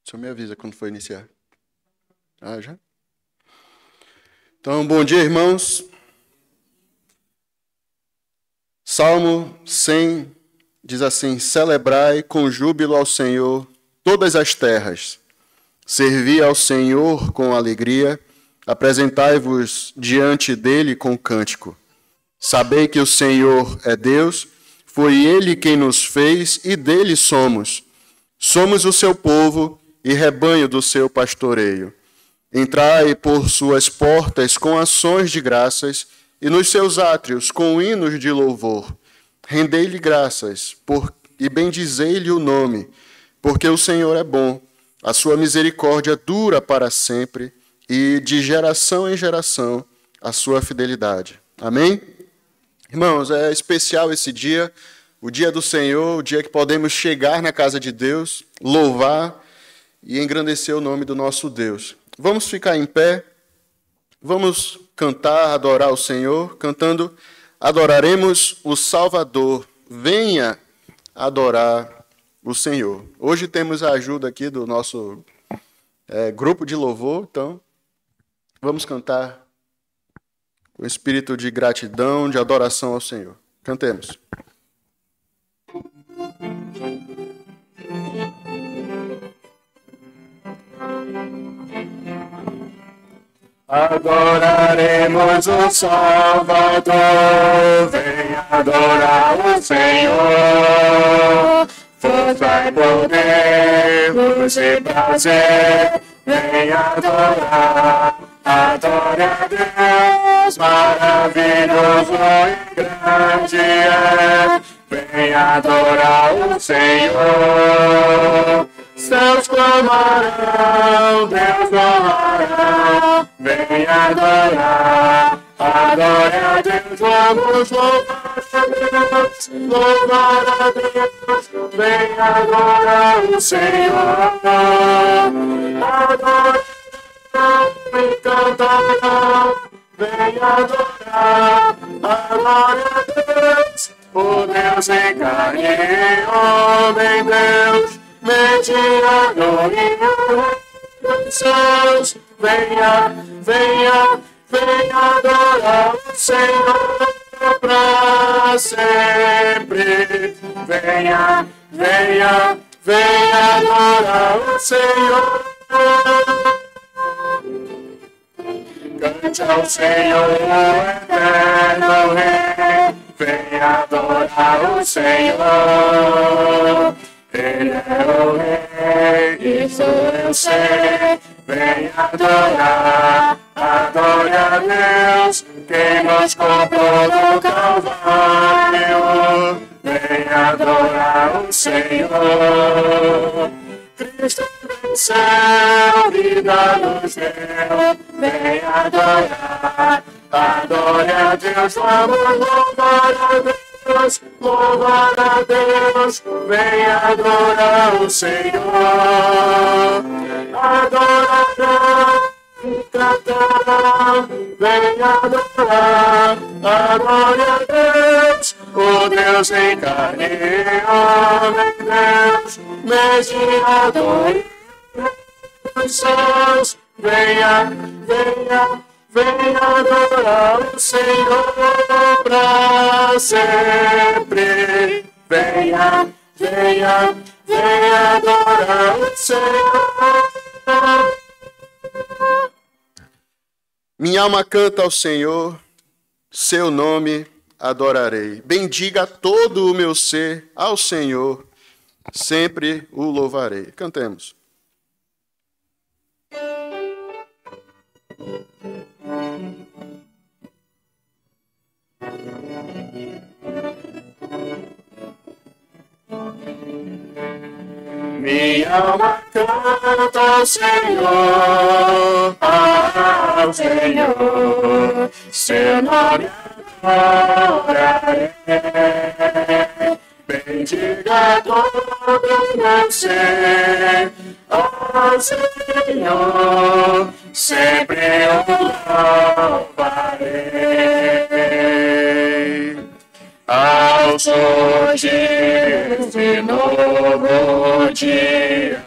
Só me avisa quando for iniciar. Ah, já? Então, bom dia, irmãos. Salmo 100 diz assim: celebrai com júbilo ao Senhor todas as terras. Servi ao Senhor com alegria, apresentai-vos diante dele com cântico. Sabei que o Senhor é Deus, foi ele quem nos fez e dele somos. Somos o seu povo e rebanho do seu pastoreio. Entrai por suas portas com ações de graças e nos seus átrios com hinos de louvor. Rendei-lhe graças e bendizei-lhe o nome, porque o Senhor é bom, a sua misericórdia dura para sempre e de geração em geração a sua fidelidade. Amém? Irmãos, é especial esse dia, o dia do Senhor, o dia que podemos chegar na casa de Deus, louvar e engrandecer o nome do nosso Deus. Vamos ficar em pé, vamos cantar, adorar o Senhor, cantando: adoraremos o Salvador, venha adorar o Senhor. Hoje temos a ajuda aqui do nosso grupo de louvor, então vamos cantar com espírito de gratidão, de adoração ao Senhor. Cantemos. Adoraremos o Salvador, venha adorar o Senhor. Força e poder, luz e prazer, venha adorar. Adore a Deus, maravilhoso e grande é. Venha adorar o Senhor. Céus clamarão, Deus honrará. Venha adorar, adore a Deus, vamos louvar a Deus, louvar a Deus. Venha adorar o Senhor, adorar e cantar. Venha adorar, adore a Deus, o Deus em carne e homem, Deus mediador e dos céus. Venha, venha, venha adorar o Senhor para sempre. Venha, venha, venha adorar o Senhor. Cante ao Senhor, o eterno Rei. Venha adorar o Senhor. Ele é o Rei, isso eu sei. Venha adorar, adore a Deus, quem nos comprou no Calvário. Venha adorar o Senhor. Cristo venceu, vida nos deu. Venha adorar, adore a Deus, vamos louvar a Deus. Louvar a Deus, venha adorar o Senhor. Adorar e cantar, venha adorar, adore a Deus, o Deus em carne e homem, Deus mediador dos céus. Venha, venha, venha adorar o Senhor para sempre. Venha, venha, venha adorar o Senhor. Minha alma canta ao Senhor, seu nome adorarei. Bendiga todo o meu ser ao Senhor, sempre o louvarei. Cantemos. Minha alma canta ao Senhor, seu nome adorarei. Bendiga todo o meu ser ao Senhor, sempre o louvarei. Ao surgir de novo dia,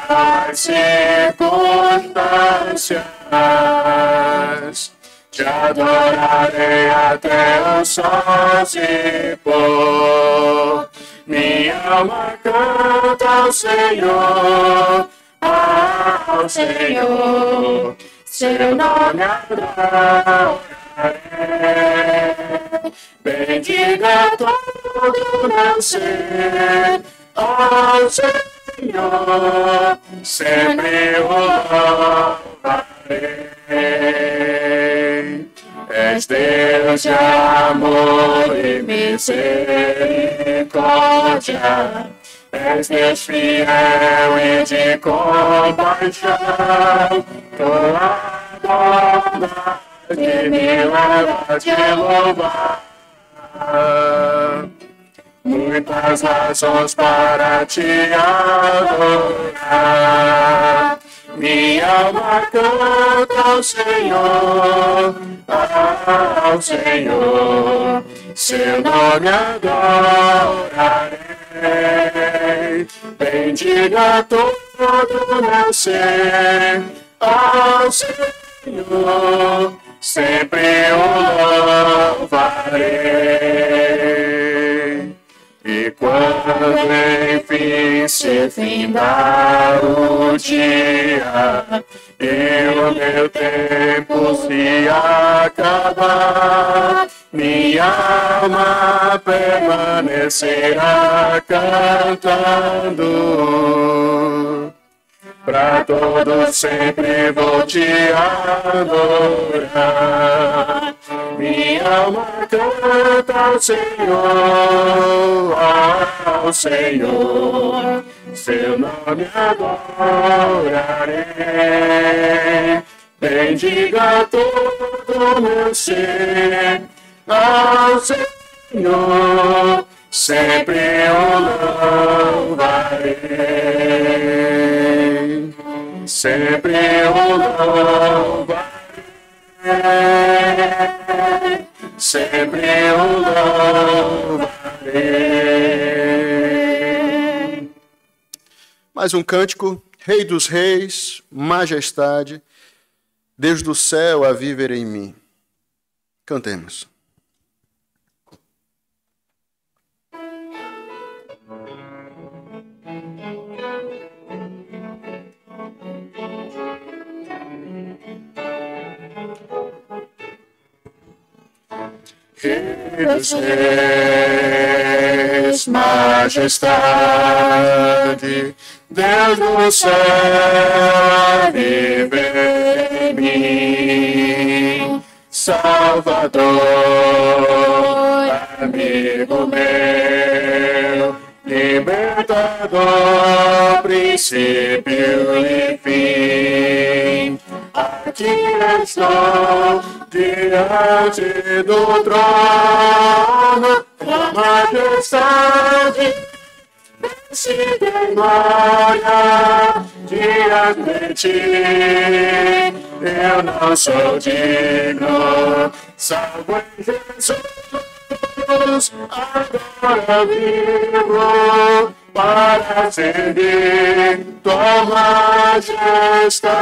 as circunstâncias. Te adorarei até o sol se pôr. Minha alma canta ao Senhor, seu nome adorarei. Bendiga todo meu ser ao Senhor, sempre o louvarei. És Deus de amor e misericórdia, és Deus fiel e de compaixão. Tua bondade me leva a te louvar. Muitas razões para te adorar. Minha alma canta ao Senhor, seu nome adorarei. Bendiga todo meu ser ao Senhor, sempre o louvarei. E quando enfim se findar o dia e o meu tempo se acabar, minha alma permanecerá cantando. Pra todos sempre vou te adorar. Minha alma canta ao Senhor, seu nome adorarei. Bendiga todo meu ser ao Senhor, sempre o louvarei. Sempre o louvarei, sempre o louvarei. Mais um cântico, Rei dos Reis, Majestade, Deus do céu a viver em mim. Cantemos. Rei dos reis, majestade, Deus do céu, vive em mim, Salvador, amigo meu, libertador, princípio e fim. Aqui estou diante do trono, da majestade, vencida em glória, diante de ti. Eu não sou digno, salvo em Jesus, agora vivo para servir tua majestade.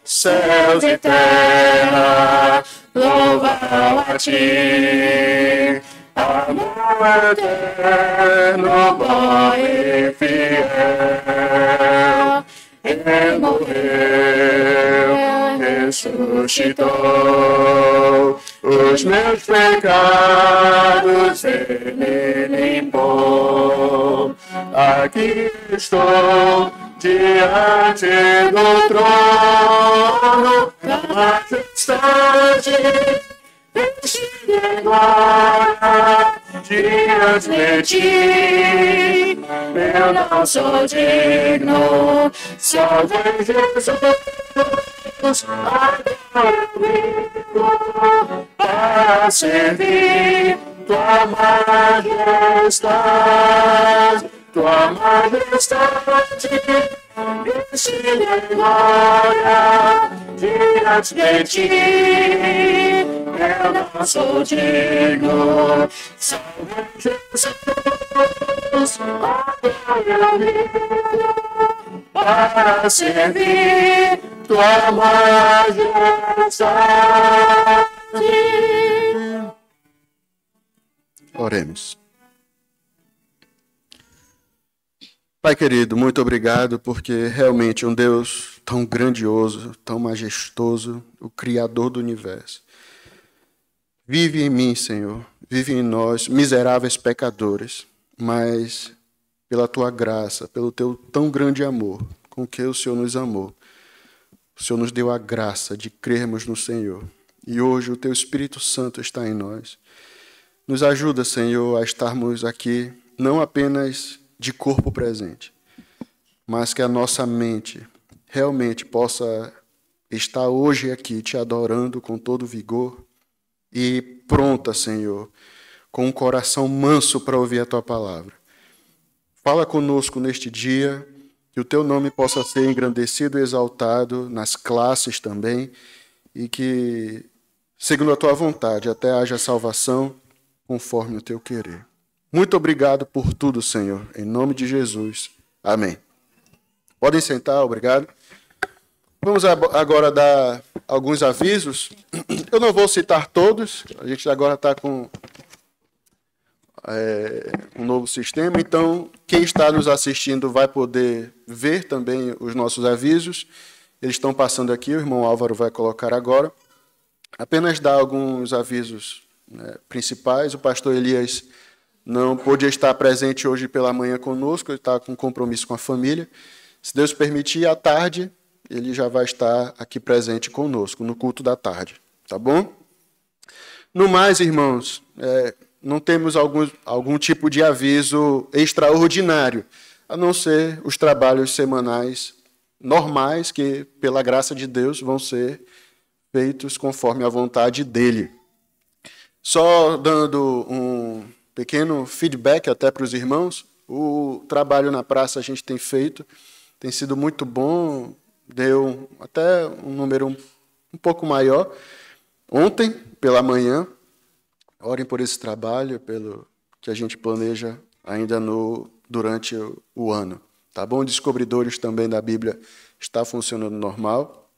Céus e terra louvam a ti, amor eterno, bom e fiel. Ele morreu, ressuscitou, os meus pecados ele limpou. Aqui estou diante do trono da majestade, vencida em glória, diante de ti. Eu não sou digno, salvo em Jesus, agora vivo para servir tua majestade, tua majestade, vencida em glória, diante de ti. Eu não sou digno, salvo em Jesus, agora vivo para servir tua majestade. Oremos. Pai querido, muito obrigado, porque realmente um Deus tão grandioso, tão majestoso, o Criador do universo. Vive em mim, Senhor, vive em nós, miseráveis pecadores, mas pela tua graça, pelo teu tão grande amor, com que o Senhor nos amou. O Senhor nos deu a graça de crermos no Senhor. E hoje o teu Espírito Santo está em nós. Nos ajuda, Senhor, a estarmos aqui, não apenas de corpo presente, mas que a nossa mente realmente possa estar hoje aqui te adorando com todo vigor e pronta, Senhor, com um coração manso para ouvir a tua palavra. Fala conosco neste dia, que o teu nome possa ser engrandecido e exaltado nas classes também, e que, segundo a tua vontade, até haja salvação conforme o teu querer. Muito obrigado por tudo, Senhor. Em nome de Jesus. Amém. Podem sentar, obrigado. Vamos agora dar alguns avisos. Eu não vou citar todos. A gente agora está com um novo sistema. Então, quem está nos assistindo vai poder ver também os nossos avisos. Eles estão passando aqui. O irmão Álvaro vai colocar agora. Apenas dar alguns avisos principais. O pastor Elias não pôde estar presente hoje pela manhã conosco, ele está com compromisso com a família. Se Deus permitir, à tarde, ele já vai estar aqui presente conosco, no culto da tarde. Tá bom? No mais, irmãos, não temos algum tipo de aviso extraordinário, a não ser os trabalhos semanais normais, que, pela graça de Deus, vão ser feitos conforme a vontade dele. Só dando um pequeno feedback até para os irmãos, o trabalho na praça a gente tem feito, tem sido muito bom, deu até um número um pouco maior. Ontem, pela manhã, orem por esse trabalho, pelo que a gente planeja ainda durante o ano. Tá bom? Descobridores também da Bíblia está funcionando normal,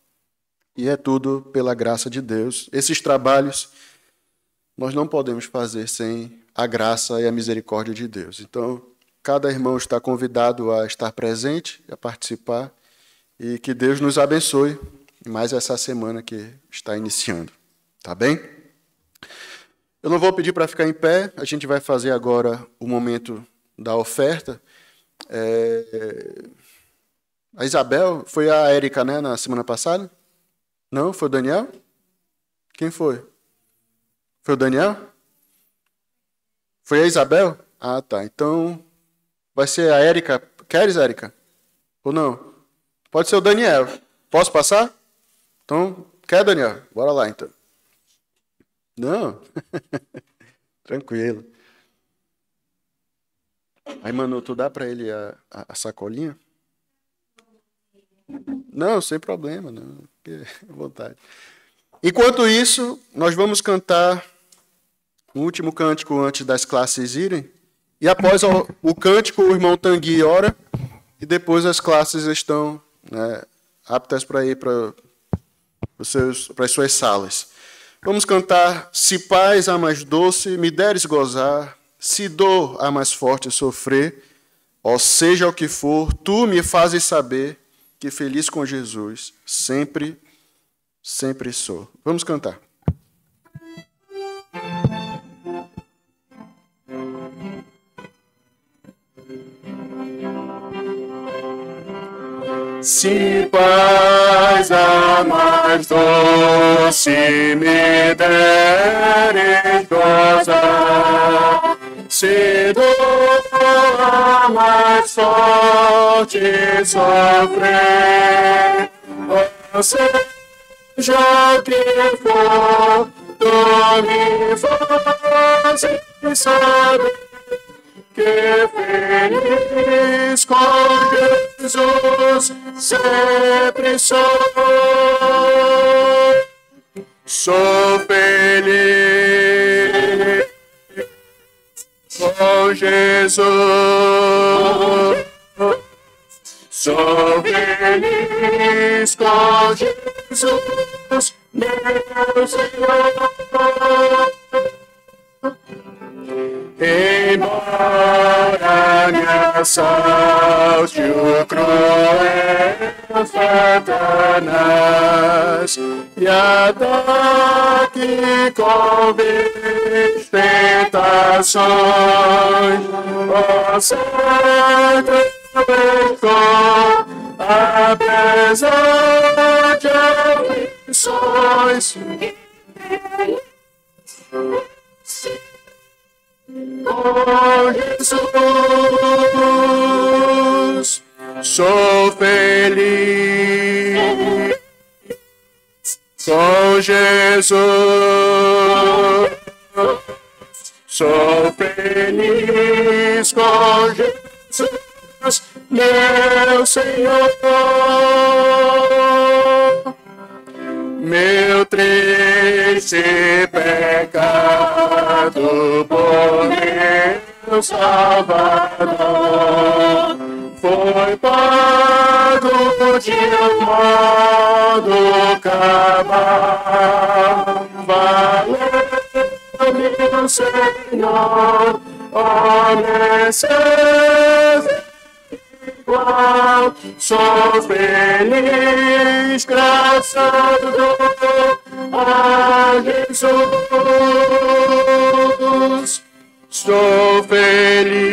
e é tudo pela graça de Deus. Esses trabalhos nós não podemos fazer sem a graça e a misericórdia de Deus. Então, cada irmão está convidado a estar presente, a participar, e que Deus nos abençoe mais essa semana que está iniciando. Tá bem? Eu não vou pedir para ficar em pé, a gente vai fazer agora o momento da oferta. A Isabel, foi a Érica, né, na semana passada? Não? Foi o Daniel? Quem foi? Foi o Daniel? Foi a Isabel? Ah, tá. Então, vai ser a Érica. Queres, Érica? Ou não? Pode ser o Daniel. Posso passar? Então, quer, Daniel? Bora lá, então. Não? Tranquilo. Aí, Manu, tu dá para ele a sacolinha? Não, sem problema. Não. À vontade. Enquanto isso, nós vamos cantar o último cântico antes das classes irem. E após o cântico, o irmão Tanguy ora. E depois as classes estão aptas para ir para as suas salas. Vamos cantar: se paz a mais doce me deres gozar, se dor a mais forte sofrer, ó seja o que for, tu me fazes saber que feliz com Jesus sempre, sempre sou. Vamos cantar. Se paz a mais doce me deres gozar, se dor a mais forte sofrer, ó seja o que for, tu me fazes saber que feliz com Jesus sempre sou. Sou feliz com Jesus. Sou feliz feliz com Jesus, meu Senhor. Embora me assalte o cruel Satanás e ataque com vis tentações, ó Satan venceu, apesar de aflições. Com Jesus sou feliz, com Jesus sou feliz, com Jesus, meu Senhor. Meu triste pecado por meu Salvador foi pago de um modo cabal. Valeu-me, Senhor, ó mercê igual, sou feliz, graças a Jesus. Sou feliz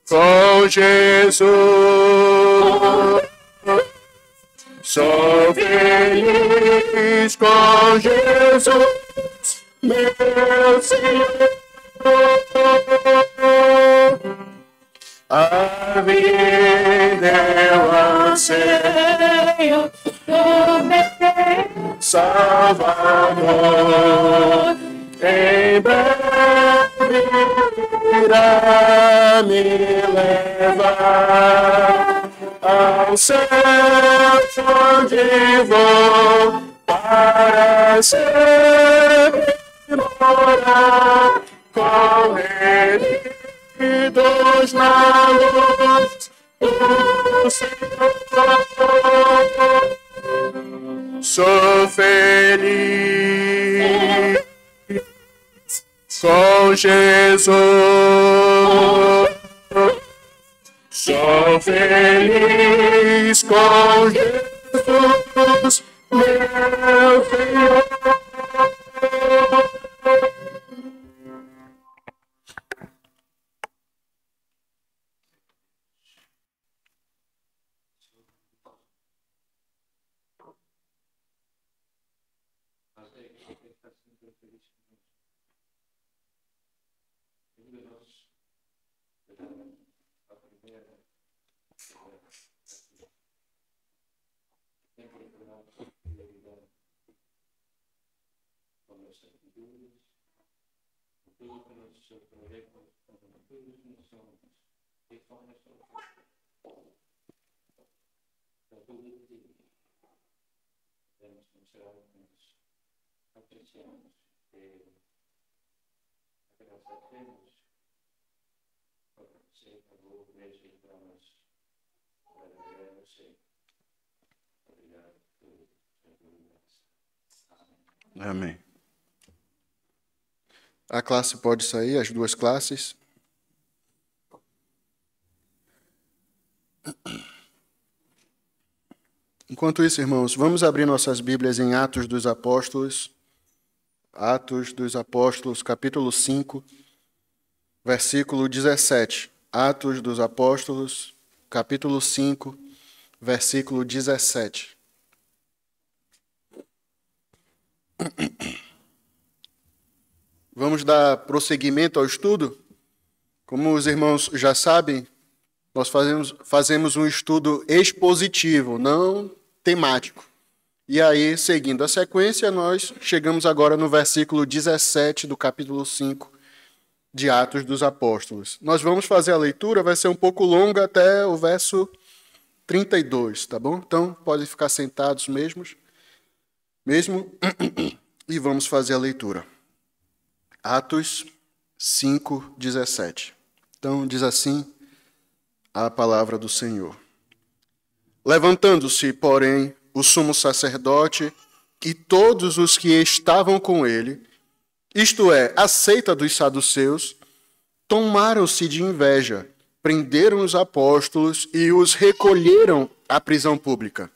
com Jesus. Sou feliz com Jesus, meu Senhor. A vida eu anseio do meu Salvador, em breve irá me levar ao céu onde vou para sempre morar com Ele. Dos na luz do Senhor, sou feliz com Jesus, sou feliz com Jesus, meu Senhor. Amém. A classe pode sair, as duas classes. Enquanto isso, irmãos, vamos abrir nossas Bíblias em Atos dos Apóstolos. Atos dos Apóstolos, capítulo 5, versículo 17. Atos dos Apóstolos, capítulo 5, versículo 17. Vamos dar prosseguimento ao estudo? Como os irmãos já sabem, nós fazemos um estudo expositivo, não temático. E aí, seguindo a sequência, nós chegamos agora no versículo 17 do capítulo 5 de Atos dos Apóstolos. Nós vamos fazer a leitura, vai ser um pouco longa até o verso 32, tá bom? Então, podem ficar sentados mesmo, e vamos fazer a leitura. Atos 5, 17. Então, diz assim a palavra do Senhor. Levantando-se, porém, o sumo sacerdote e todos os que estavam com ele, isto é, a seita dos saduceus, tomaram-se de inveja, prenderam os apóstolos e os recolheram à prisão pública.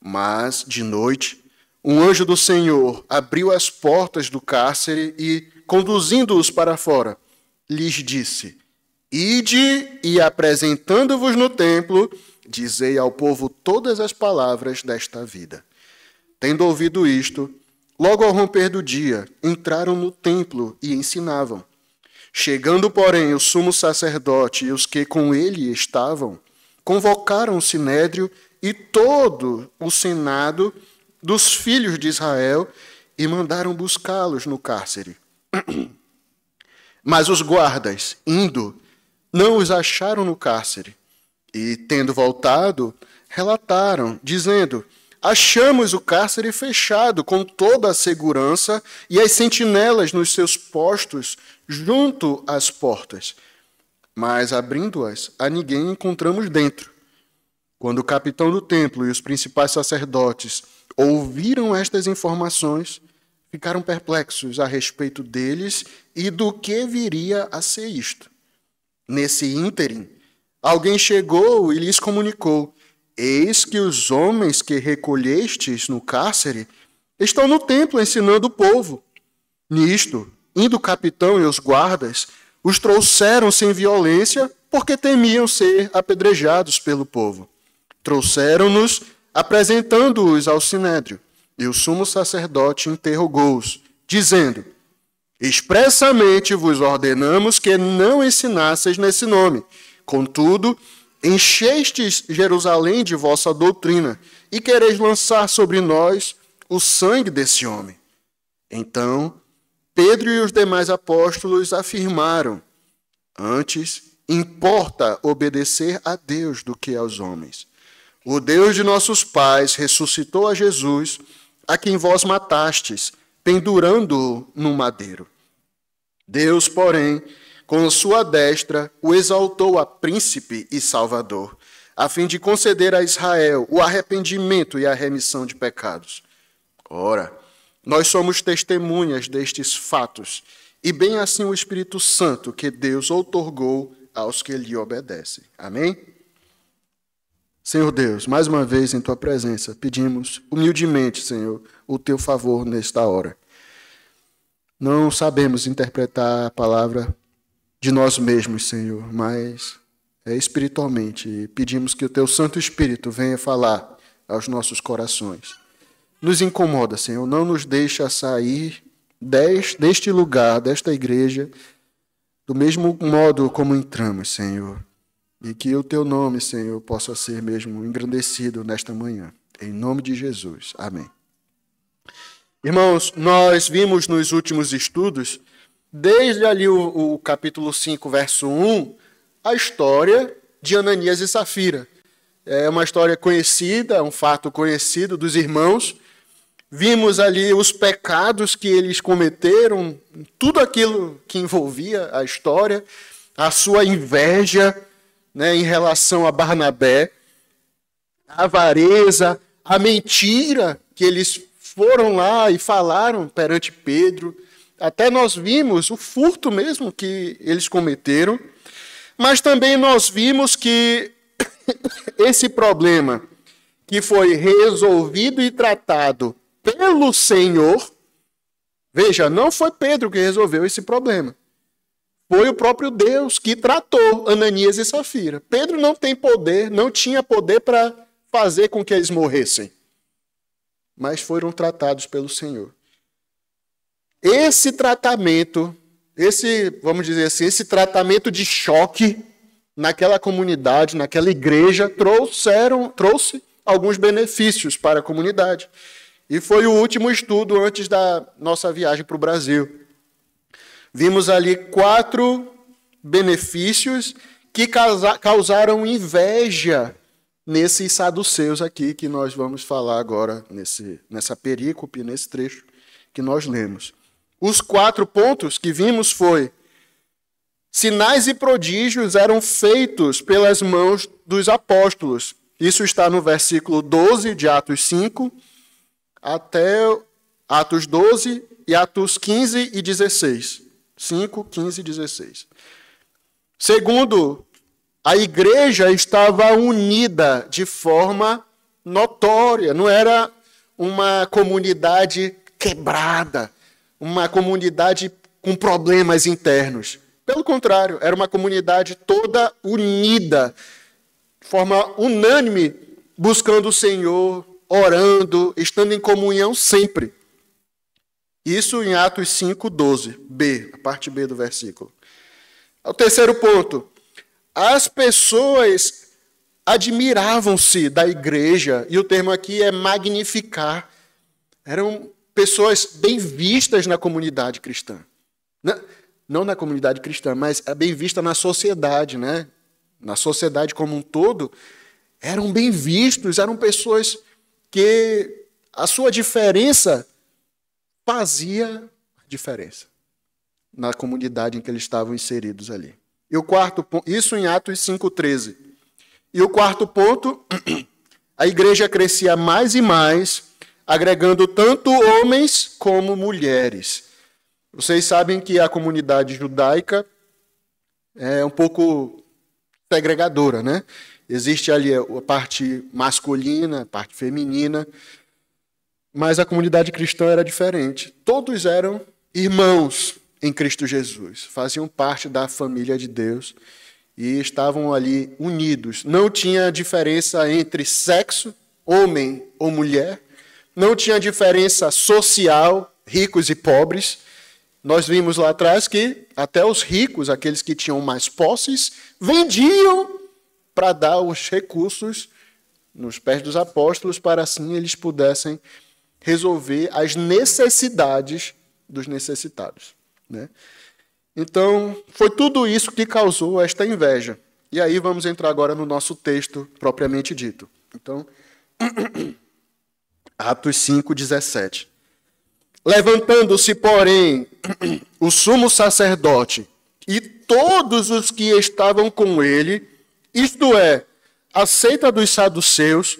Mas, de noite, um anjo do Senhor abriu as portas do cárcere e, conduzindo-os para fora, lhes disse: Ide e, apresentando-vos no templo, dizei ao povo todas as palavras desta vida. Tendo ouvido isto, logo ao romper do dia, entraram no templo e ensinavam. Chegando, porém, o sumo sacerdote e os que com ele estavam, convocaram o sinédrio e todo o senado dos filhos de Israel e mandaram buscá-los no cárcere. Mas os guardas, indo, não os acharam no cárcere. E, tendo voltado, relataram, dizendo: Achamos o cárcere fechado com toda a segurança e as sentinelas nos seus postos junto às portas. Mas, abrindo-as, a ninguém encontramos dentro. Quando o capitão do templo e os principais sacerdotes ouviram estas informações, ficaram perplexos a respeito deles e do que viria a ser isto. Nesse ínterim, alguém chegou e lhes comunicou: Eis que os homens que recolhestes no cárcere estão no templo ensinando o povo. Nisto, indo o capitão e os guardas, os trouxeram sem violência, porque temiam ser apedrejados pelo povo. Trouxeram-nos, apresentando-os ao sinédrio, e o sumo sacerdote interrogou-os, dizendo: Expressamente vos ordenamos que não ensinasseis nesse nome. Contudo, enchestes Jerusalém de vossa doutrina, e quereis lançar sobre nós o sangue desse homem. Então, Pedro e os demais apóstolos afirmaram: Antes, importa obedecer a Deus do que aos homens. O Deus de nossos pais ressuscitou a Jesus, a quem vós matastes, pendurando-o no madeiro. Deus, porém, com a sua destra, o exaltou a príncipe e salvador, a fim de conceder a Israel o arrependimento e a remissão de pecados. Ora, nós somos testemunhas destes fatos, e bem assim o Espírito Santo que Deus outorgou aos que lhe obedecem. Amém? Senhor Deus, mais uma vez em Tua presença, pedimos humildemente, Senhor, o Teu favor nesta hora. Não sabemos interpretar a palavra de nós mesmos, Senhor, mas espiritualmente. E pedimos que o Teu Santo Espírito venha falar aos nossos corações. Nos incomoda, Senhor, não nos deixa sair deste lugar, desta igreja, do mesmo modo como entramos, Senhor. E que o Teu nome, Senhor, possa ser mesmo engrandecido nesta manhã. Em nome de Jesus. Amém. Irmãos, nós vimos nos últimos estudos, desde ali o capítulo 5, verso 1, a história de Ananias e Safira. É uma história conhecida, um fato conhecido dos irmãos. Vimos ali os pecados que eles cometeram, tudo aquilo que envolvia a história, a sua inveja, né, em relação a Barnabé, a avareza, a mentira que eles foram lá e falaram perante Pedro. Até nós vimos o furto mesmo que eles cometeram, mas também nós vimos que esse problema que foi resolvido e tratado pelo Senhor, veja, não foi Pedro que resolveu esse problema. Foi o próprio Deus que tratou Ananias e Safira. Pedro não tem poder, não tinha poder para fazer com que eles morressem. Mas foram tratados pelo Senhor. Esse tratamento, vamos dizer assim, esse tratamento de choque naquela comunidade, naquela igreja, trouxe alguns benefícios para a comunidade. E foi o último estudo antes da nossa viagem para o Brasil. Vimos ali 4 benefícios que causaram inveja nesses saduceus aqui que nós vamos falar agora, nessa perícope, nesse trecho que nós lemos. Os 4 pontos que vimos foi Sinais e prodígios eram feitos pelas mãos dos apóstolos. Isso está no versículo 12 de Atos 5, até Atos 12 e Atos 15 e 16. 5, 15 e 16. Segundo, a igreja estava unida de forma notória. Não era uma comunidade quebrada, uma comunidade com problemas internos. Pelo contrário, era uma comunidade toda unida, de forma unânime, buscando o Senhor, orando, estando em comunhão sempre. Isso em Atos 5, 12, B, a parte B do versículo. O terceiro ponto. As pessoas admiravam-se da igreja, e o termo aqui é magnificar. Eram pessoas bem vistas na comunidade cristã. Não na comunidade cristã, mas bem vista na sociedade, né? Na sociedade como um todo, eram bem vistos, eram pessoas que a sua diferença fazia diferença na comunidade em que eles estavam inseridos ali. E o quarto ponto, isso em Atos 5:13. E o quarto ponto, a igreja crescia mais e mais, agregando tanto homens como mulheres. Vocês sabem que a comunidade judaica é um pouco segregadora, né? Existe ali a parte masculina, a parte feminina, mas a comunidade cristã era diferente. Todos eram irmãos em Cristo Jesus, faziam parte da família de Deus e estavam ali unidos. Não tinha diferença entre sexo, homem ou mulher, não tinha diferença social, ricos e pobres. Nós vimos lá atrás que até os ricos, aqueles que tinham mais posses, vendiam para dar os recursos nos pés dos apóstolos, para assim eles pudessem resolver as necessidades dos necessitados, né? Então, foi tudo isso que causou esta inveja. E aí vamos entrar agora no nosso texto propriamente dito. Então, Atos 5, 17. Levantando-se, porém, o sumo sacerdote e todos os que estavam com ele, isto é, a seita dos saduceus,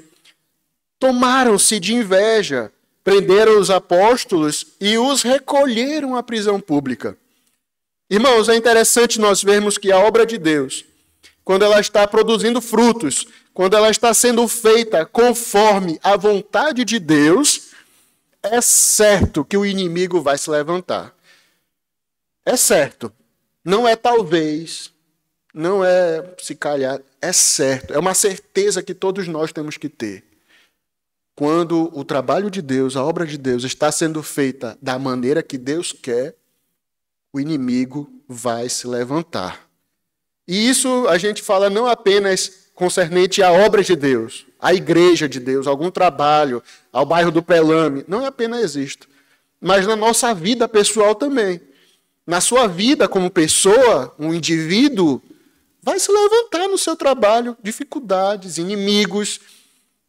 tomaram-se de inveja, prenderam os apóstolos e os recolheram à prisão pública. Irmãos, é interessante nós vermos que a obra de Deus, quando ela está produzindo frutos, quando ela está sendo feita conforme a vontade de Deus, é certo que o inimigo vai se levantar. É certo. Não é talvez, não é se calhar, é certo. É uma certeza que todos nós temos que ter. Quando o trabalho de Deus, a obra de Deus está sendo feita da maneira que Deus quer, o inimigo vai se levantar. E isso a gente fala não apenas concernente à obra de Deus, à igreja de Deus, algum trabalho, ao bairro do Pelame. Não apenas isto, mas na nossa vida pessoal também. Na sua vida como pessoa, um indivíduo vai se levantar no seu trabalho dificuldades, inimigos,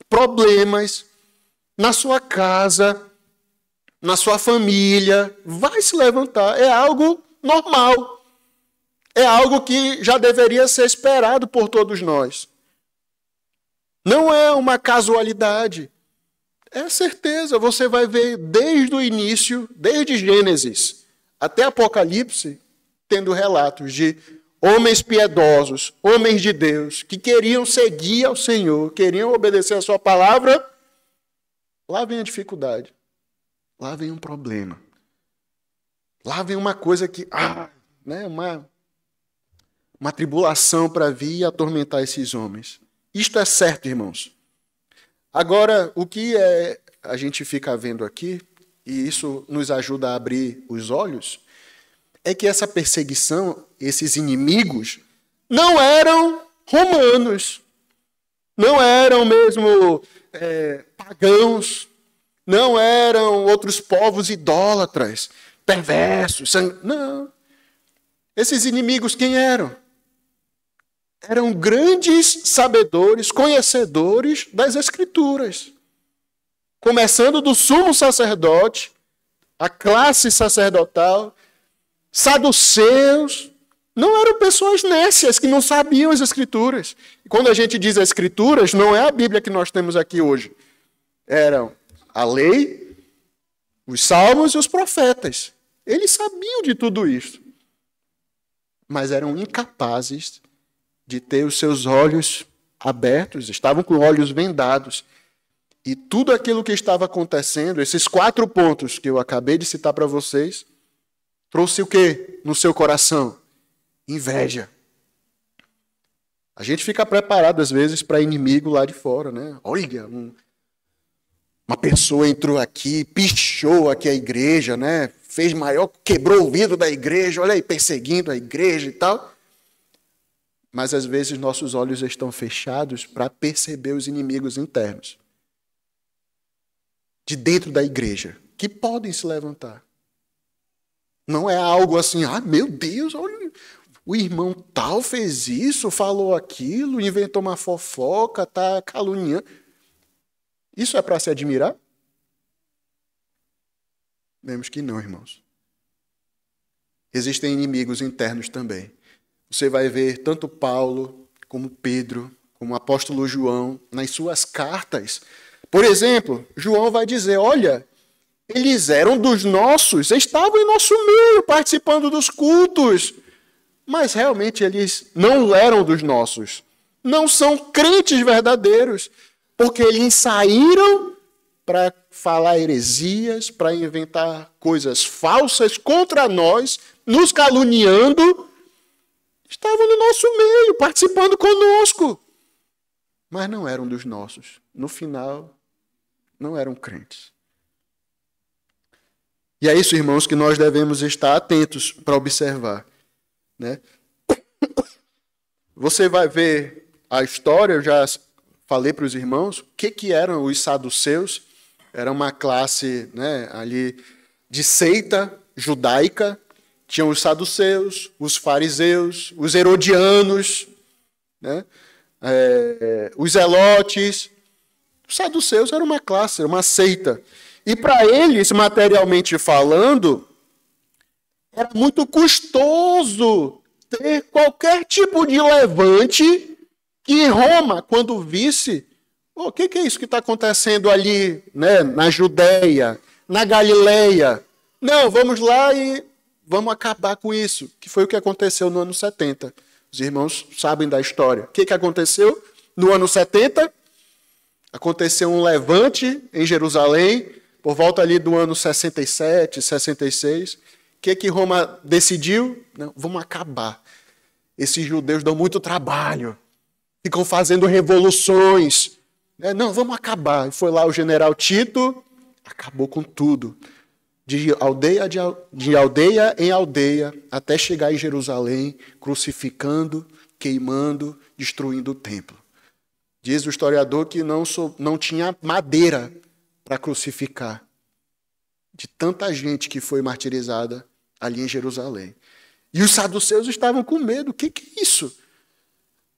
problemas, na sua casa, na sua família, vai se levantar. É algo normal. É algo que já deveria ser esperado por todos nós. Não é uma casualidade. É certeza. Você vai ver desde o início, desde Gênesis até Apocalipse, tendo relatos de homens piedosos, homens de Deus, que queriam seguir ao Senhor, queriam obedecer a sua palavra. Lá vem a dificuldade. Lá vem um problema. Lá vem uma coisa que, né, uma tribulação para vir e atormentar esses homens. Isto é certo, irmãos. Agora, o que a gente fica vendo aqui, e isso nos ajuda a abrir os olhos, é que essa perseguição, esses inimigos, não eram romanos, não eram mesmo pagãos, não eram outros povos idólatras, perversos, não. Esses inimigos quem eram? Eram grandes sabedores, conhecedores das Escrituras. Começando do sumo sacerdote, a classe sacerdotal, saduceus, Não eram pessoas nécias que não sabiam as Escrituras. E quando a gente diz as Escrituras, não é a Bíblia que nós temos aqui hoje. Eram a lei, os salmos e os profetas. Eles sabiam de tudo isso. Mas eram incapazes de ter os seus olhos abertos, estavam com olhos vendados. E tudo aquilo que estava acontecendo, esses 4 pontos que eu acabei de citar para vocês, trouxe o quê no seu coração? Inveja. A gente fica preparado, às vezes, para inimigo lá de fora, né? Olha, uma pessoa entrou aqui, pichou aqui a igreja, né? Fez maior, quebrou o vidro da igreja, olha aí, perseguindo a igreja e tal. Mas, às vezes, nossos olhos estão fechados para perceber os inimigos internos de dentro da igreja, que podem se levantar. Não é algo assim, meu Deus, olha, o irmão tal fez isso, falou aquilo, inventou uma fofoca, está caluniando. Isso é para se admirar? Vemos que não, irmãos. Existem inimigos internos também. Você vai ver tanto Paulo, como Pedro, como o apóstolo João, nas suas cartas. Por exemplo, João vai dizer, olha, eles eram dos nossos, estavam em nosso meio, participando dos cultos. Mas realmente eles não eram dos nossos. Não são crentes verdadeiros. Porque eles saíram para falar heresias, para inventar coisas falsas contra nós, nos caluniando. Estavam no nosso meio, participando conosco. Mas não eram dos nossos. No final, não eram crentes. E é isso, irmãos, que nós devemos estar atentos para observar, né? Você vai ver a história, eu já falei para os irmãos, o que eram os saduceus. Era uma classe, né, ali de seita judaica. Tinham os saduceus, os fariseus, os herodianos, né, os zelotes. Os saduceus eram uma classe, era uma seita. E para eles, materialmente falando, era muito custoso ter qualquer tipo de levante que Roma, quando visse, o que é isso que está acontecendo ali, né, na Judéia, na Galileia? Não, vamos lá e vamos acabar com isso, que foi o que aconteceu no ano 70. Os irmãos sabem da história. O que aconteceu no ano 70? Aconteceu um levante em Jerusalém, por volta ali do ano 67, 66. O que Roma decidiu? Não, vamos acabar. Esses judeus dão muito trabalho, ficam fazendo revoluções. Não, vamos acabar. E foi lá o general Tito, acabou com tudo. De aldeia em aldeia, até chegar em Jerusalém, crucificando, queimando, destruindo o templo. Diz o historiador que não tinha madeira para crucificar, de tanta gente que foi martirizada ali em Jerusalém. E os saduceus estavam com medo. O que é isso?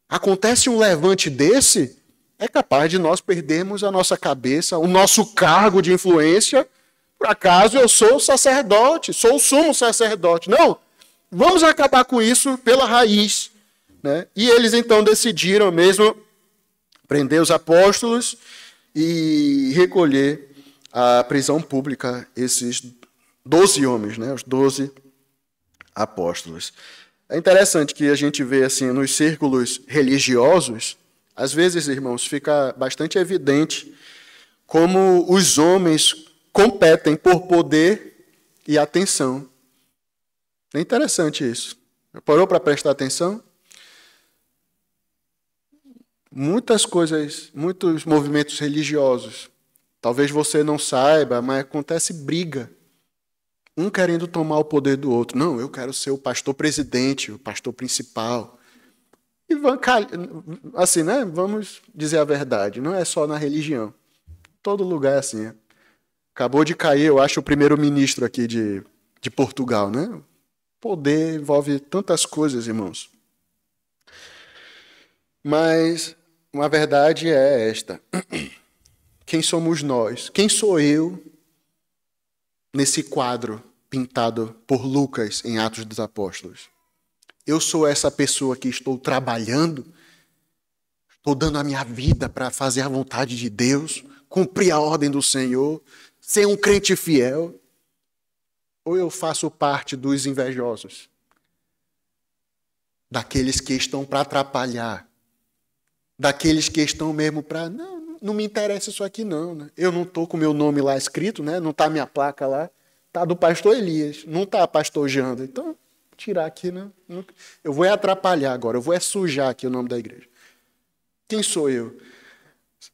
Acontece um levante desse, é capaz de nós perdermos a nossa cabeça, o nosso cargo de influência. Por acaso eu sou sacerdote, sou o sumo sacerdote. Não, vamos acabar com isso pela raiz, né? E eles então decidiram mesmo prender os apóstolos e recolher à prisão pública esses 12 homens, né? Os 12 apóstolos. É interessante que a gente vê assim nos círculos religiosos, às vezes, irmãos, fica bastante evidente como os homens competem por poder e atenção. É interessante isso. Parou para prestar atenção? Muitas coisas, muitos movimentos religiosos, talvez você não saiba, mas acontece briga. Um querendo tomar o poder do outro. Não, eu quero ser o pastor presidente, o pastor principal. E assim, né? Vamos dizer a verdade, não é só na religião. Todo lugar é assim. Acabou de cair, eu acho, o primeiro-ministro aqui de Portugal, né? Poder envolve tantas coisas, irmãos. Mas uma verdade é esta. Quem somos nós? Quem sou eu nesse quadro pintado por Lucas em Atos dos Apóstolos? Eu sou essa pessoa que estou trabalhando, estou dando a minha vida para fazer a vontade de Deus, cumprir a ordem do Senhor, ser um crente fiel? Ou eu faço parte dos invejosos? Daqueles que estão para atrapalhar, daqueles que estão mesmo para... Não me interessa isso aqui não, né? Eu não estou com o meu nome lá escrito, né? Não está minha placa lá, está do pastor Elias, não está pastor Janda. Então, tirar aqui, né? Eu vou atrapalhar agora, eu vou sujar aqui o nome da igreja. Quem sou eu?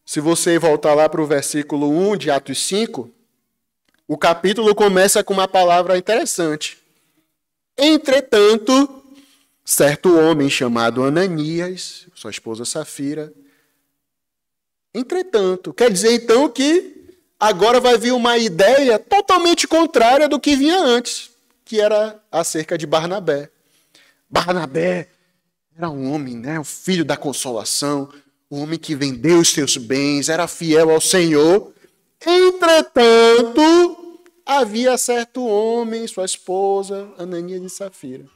Se você voltar lá para o versículo 1 de Atos 5, o capítulo começa com uma palavra interessante. Entretanto, certo homem chamado Ananias, sua esposa Safira. Entretanto, quer dizer então que agora vai vir uma ideia totalmente contrária do que vinha antes, que era acerca de Barnabé. Barnabé era um homem, né, o filho da consolação, um homem que vendeu os seus bens, era fiel ao Senhor. Entretanto, havia certo homem, sua esposa, Ananias e Safira.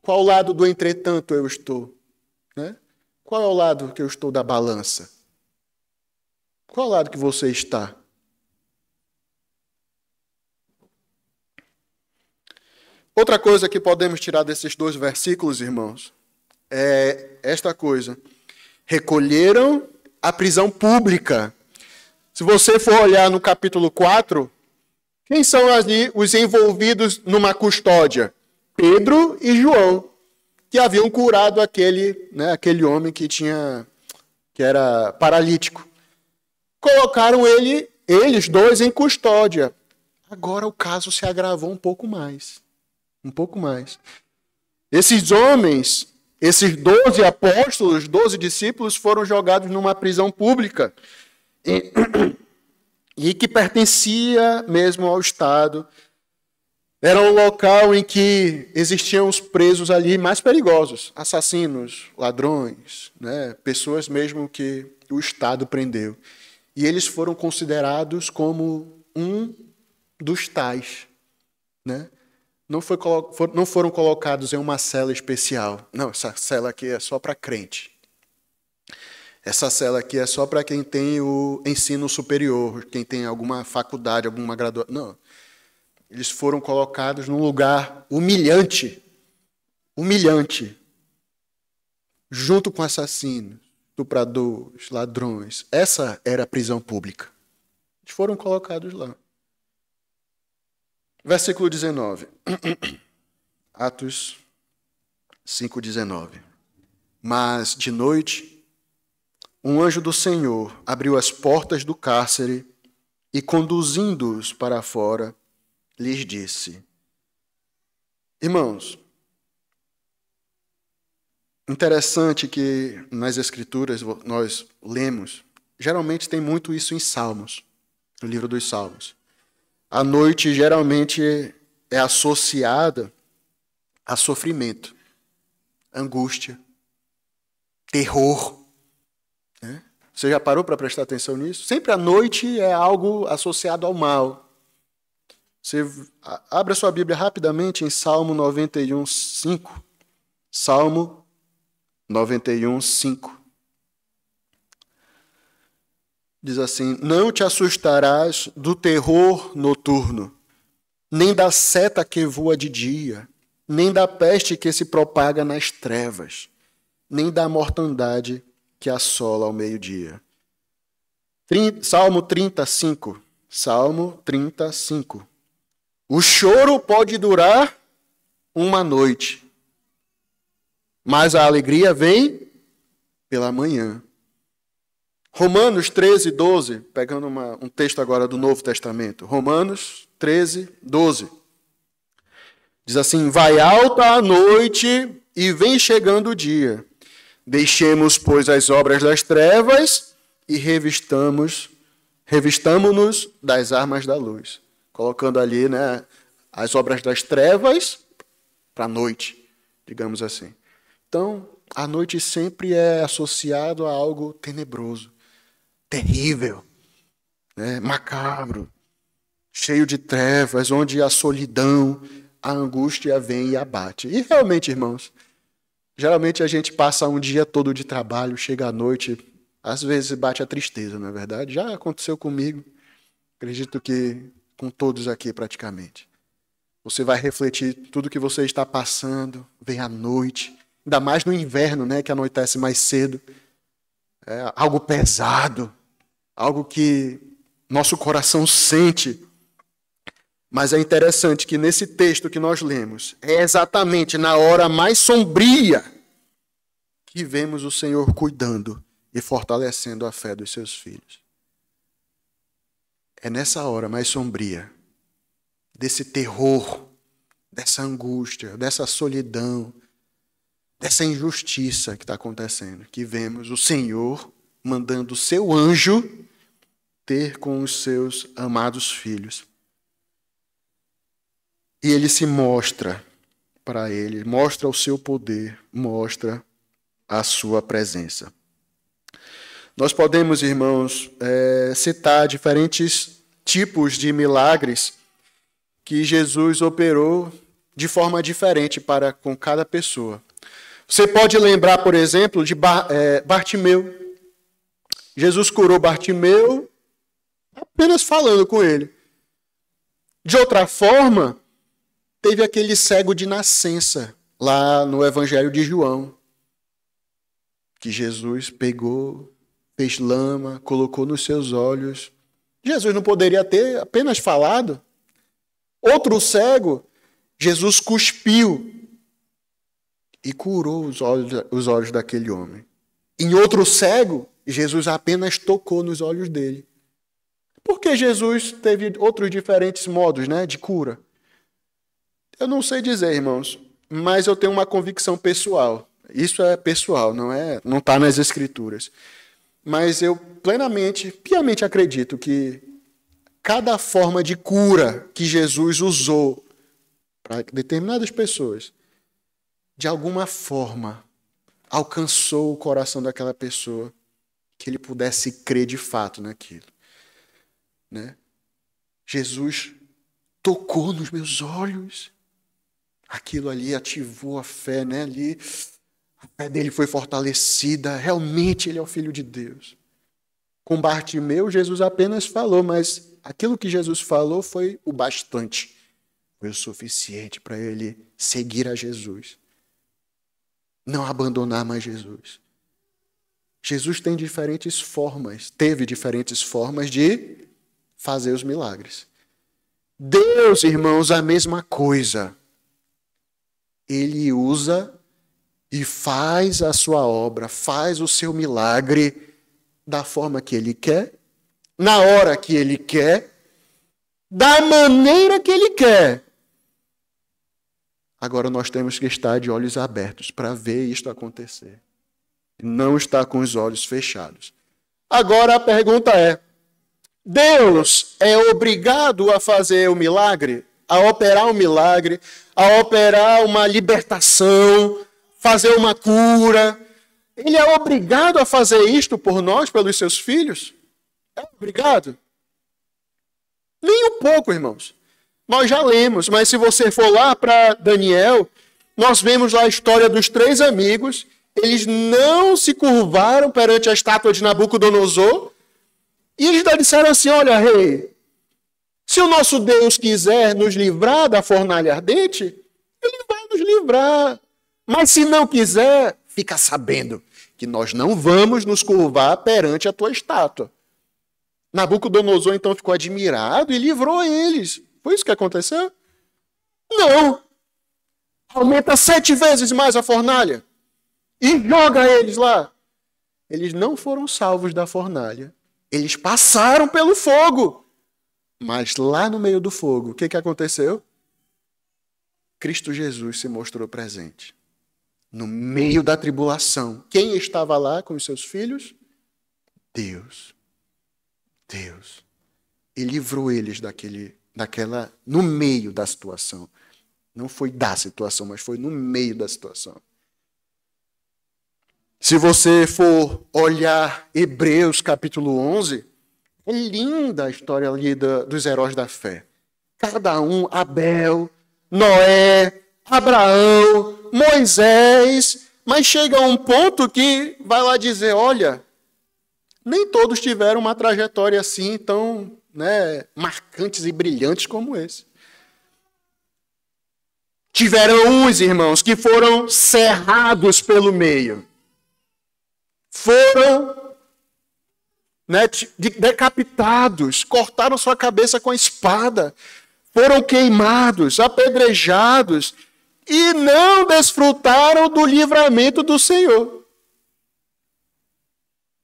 Qual lado do entretanto eu estou? Né? Qual é o lado que eu estou da balança? Qual lado que você está? Outra coisa que podemos tirar desses 2 versículos, irmãos, é esta coisa. Recolheram a prisão pública. Se você for olhar no capítulo 4, quem são ali os envolvidos numa custódia? Pedro e João, que haviam curado aquele homem que era paralítico. Colocaram eles 2 em custódia. Agora o caso se agravou um pouco mais. Esses homens, esses 12 apóstolos, 12 discípulos, foram jogados numa prisão pública e que pertencia mesmo ao Estado. Era um local em que existiam os presos ali mais perigosos, assassinos, ladrões, né? Pessoas mesmo que o Estado prendeu. E eles foram considerados como um dos tais. Né? Não foram colocados em uma cela especial. Não, essa cela aqui é só para crente. Essa cela aqui é só para quem tem o ensino superior, quem tem alguma faculdade, alguma graduação. Não. Eles foram colocados num lugar humilhante, junto com assassinos, estupradores, ladrões. Essa era a prisão pública. Eles foram colocados lá. Versículo 19. Atos 5:19. Mas, de noite, um anjo do Senhor abriu as portas do cárcere e, conduzindo-os para fora, lhes disse: Irmãos, interessante que nas Escrituras nós lemos, geralmente tem muito isso em Salmos, no livro dos Salmos. A noite geralmente é associada a sofrimento, angústia, terror. Né? Você já parou para prestar atenção nisso? Sempre a noite é algo associado ao mal. Você abre a sua Bíblia rapidamente em Salmo 91, 5. Salmo 91, 5. Diz assim: Não te assustarás do terror noturno, nem da seta que voa de dia, nem da peste que se propaga nas trevas, nem da mortandade que assola ao meio-dia. Salmo 35. Salmo 35. O choro pode durar uma noite, mas a alegria vem pela manhã. Romanos 13, 12, pegando um texto agora do Novo Testamento. Romanos 13, 12. Diz assim: Vai alta a noite e vem chegando o dia. Deixemos, pois, as obras das trevas e revistamo-nos das armas da luz. Colocando ali, né, as obras das trevas para a noite, digamos assim. Então, a noite sempre é associado a algo tenebroso, terrível, né, macabro, cheio de trevas, onde a solidão, a angústia vem e abate. E realmente, irmãos, geralmente a gente passa um dia todo de trabalho, chega à noite, às vezes bate a tristeza, não é verdade? Já aconteceu comigo, acredito que com todos aqui praticamente. Você vai refletir tudo que você está passando, vem à noite, ainda mais no inverno, né, que anoitece mais cedo. É algo pesado, algo que nosso coração sente. Mas é interessante que nesse texto que nós lemos, é exatamente na hora mais sombria que vemos o Senhor cuidando e fortalecendo a fé dos seus filhos. É nessa hora mais sombria, desse terror, dessa angústia, dessa solidão, dessa injustiça que está acontecendo, que vemos o Senhor mandando o seu anjo ter com os seus amados filhos. E ele se mostra para ele, mostra o seu poder, mostra a sua presença. Nós podemos, irmãos, citar diferentes tipos de milagres que Jesus operou de forma diferente para com cada pessoa. Você pode lembrar, por exemplo, de Bartimeu. Jesus curou Bartimeu apenas falando com ele. De outra forma, teve aquele cego de nascença, lá no Evangelho de João, que Jesus pegou, fez lama, colocou nos seus olhos. Jesus não poderia ter apenas falado. Outro cego, Jesus cuspiu e curou os olhos daquele homem. Em outro cego, Jesus apenas tocou nos olhos dele. Porque Jesus teve outros diferentes modos, né, de cura. Eu não sei dizer, irmãos, mas eu tenho uma convicção pessoal. Isso é pessoal, não está nas Escrituras. Mas eu piamente acredito que cada forma de cura que Jesus usou para determinadas pessoas, de alguma forma, alcançou o coração daquela pessoa, que ele pudesse crer de fato naquilo. Né? Jesus tocou nos meus olhos. Aquilo ali ativou a fé, né? Ali, a fé dele foi fortalecida. Realmente ele é o Filho de Deus. Com Bartimeu, Jesus apenas falou, mas aquilo que Jesus falou foi o bastante. Foi o suficiente para ele seguir a Jesus. Não abandonar mais Jesus. Jesus teve diferentes formas de fazer os milagres. Deus, irmãos, a mesma coisa. Ele usa e faz a sua obra, faz o seu milagre da forma que ele quer, na hora que ele quer, da maneira que ele quer. Agora nós temos que estar de olhos abertos para ver isto acontecer. Não estar com os olhos fechados. Agora a pergunta é: Deus é obrigado a fazer o milagre? A operar um milagre, a operar uma libertação, fazer uma cura. Ele é obrigado a fazer isto por nós, pelos seus filhos? É obrigado? Nem um pouco, irmãos. Nós já lemos, mas se você for lá para Daniel, nós vemos lá a história dos 3 amigos. Eles não se curvaram perante a estátua de Nabucodonosor. E eles disseram assim: olha, rei, se o nosso Deus quiser nos livrar da fornalha ardente, ele vai nos livrar. Mas se não quiser, fica sabendo que nós não vamos nos curvar perante a tua estátua. Nabucodonosor então ficou admirado e livrou eles. Foi isso que aconteceu? Não. Aumenta 7 vezes mais a fornalha e joga eles lá. Eles não foram salvos da fornalha. Eles passaram pelo fogo. Mas lá no meio do fogo, o que aconteceu? Cristo Jesus se mostrou presente. No meio da tribulação. Quem estava lá com os seus filhos? Deus. Deus. E livrou eles no meio da situação. Não foi da situação, mas foi no meio da situação. Se você for olhar Hebreus capítulo 11, é linda a história ali dos heróis da fé. Cada um, Abel, Noé, Abraão, Moisés, mas chega a um ponto que vai lá dizer, olha, nem todos tiveram uma trajetória assim tão, marcantes e brilhantes como esse. Tiveram uns, irmãos, que foram cerrados pelo meio. Foram decapitados, cortaram sua cabeça com a espada, foram queimados, apedrejados e não desfrutaram do livramento do Senhor.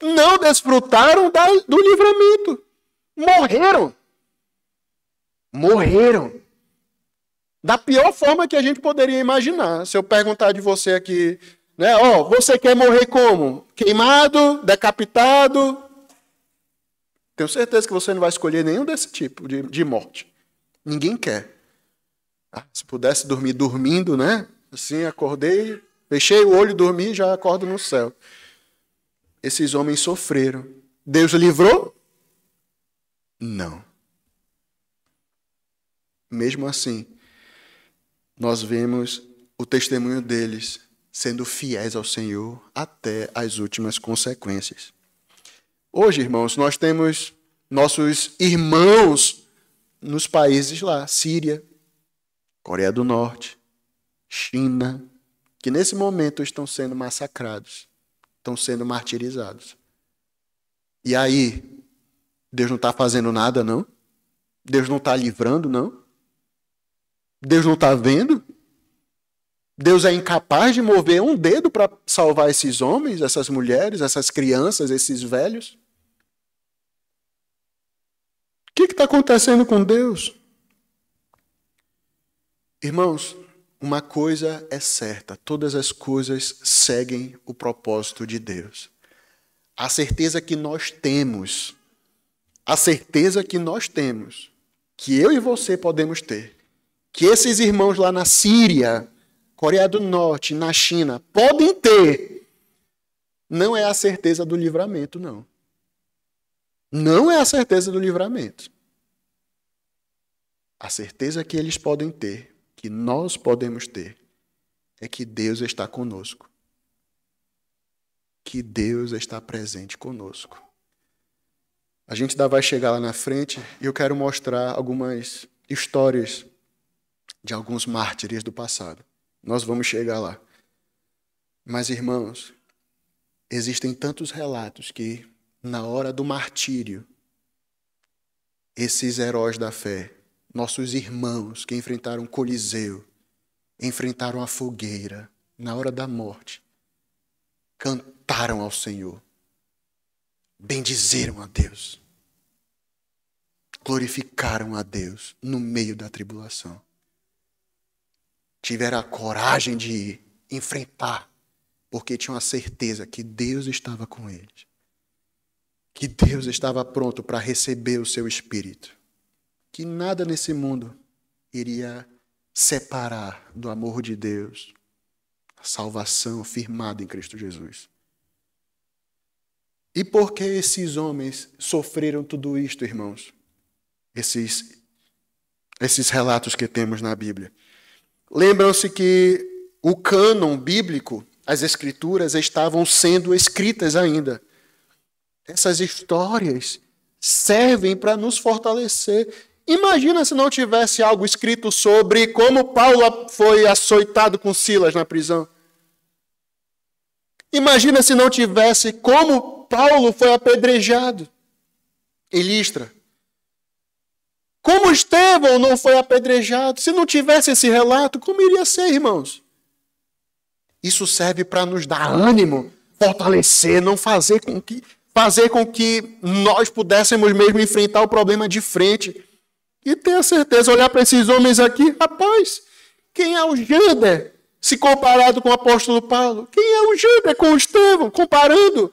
Não desfrutaram do livramento. Morreram. Morreram. Da pior forma que a gente poderia imaginar. Se eu perguntar de você aqui, você quer morrer como? Queimado, decapitado? Tenho certeza que você não vai escolher nenhum desse tipo de morte. Ninguém quer. Se pudesse dormir dormindo, assim, acordei, fechei o olho, dormi, já acordo no céu. Esses homens sofreram. Deus livrou? Não. Mesmo assim, nós vemos o testemunho deles sendo fiéis ao Senhor até as últimas consequências. Hoje, irmãos, nós temos nossos irmãos nos países lá, Síria, Coreia do Norte, China, que nesse momento estão sendo massacrados, estão sendo martirizados. E aí, Deus não está fazendo nada, não? Deus não está livrando, não? Deus não está vendo? Deus é incapaz de mover um dedo para salvar esses homens, essas mulheres, essas crianças, esses velhos? O que está acontecendo com Deus? Irmãos, uma coisa é certa, todas as coisas seguem o propósito de Deus. A certeza que nós temos, que eu e você podemos ter, que esses irmãos lá na Síria, Coreia do Norte, na China, podem ter, não é a certeza do livramento, não. Não é a certeza do livramento. A certeza que eles podem ter, que nós podemos ter, é que Deus está conosco. Que Deus está presente conosco. A gente ainda vai chegar lá na frente e eu quero mostrar algumas histórias de alguns mártires do passado. Nós vamos chegar lá. Mas, irmãos, existem tantos relatos que, na hora do martírio, esses heróis da fé, nossos irmãos que enfrentaram o Coliseu, enfrentaram a fogueira, na hora da morte, cantaram ao Senhor, bendizeram a Deus, glorificaram a Deus no meio da tribulação. Tiveram a coragem de enfrentar, porque tinham a certeza que Deus estava com eles, que Deus estava pronto para receber o seu Espírito, que nada nesse mundo iria separar do amor de Deus, a salvação firmada em Cristo Jesus. E por que esses homens sofreram tudo isto, irmãos? Esses relatos que temos na Bíblia. Lembram-se que o cânon bíblico, as escrituras, estavam sendo escritas ainda. Essas histórias servem para nos fortalecer. Imagina se não tivesse algo escrito sobre como Paulo foi açoitado com Silas na prisão. Imagina se não tivesse como Paulo foi apedrejado em Listra. Como Estevão não foi apedrejado. Se não tivesse esse relato, como iria ser, irmãos? Isso serve para nos dar ânimo, fortalecer, não fazer com que nós pudéssemos mesmo enfrentar o problema de frente. E ter a certeza, olhar para esses homens aqui, rapaz, quem é o Jander se comparado com o apóstolo Paulo? Quem é o Jander com o Estevão, comparando?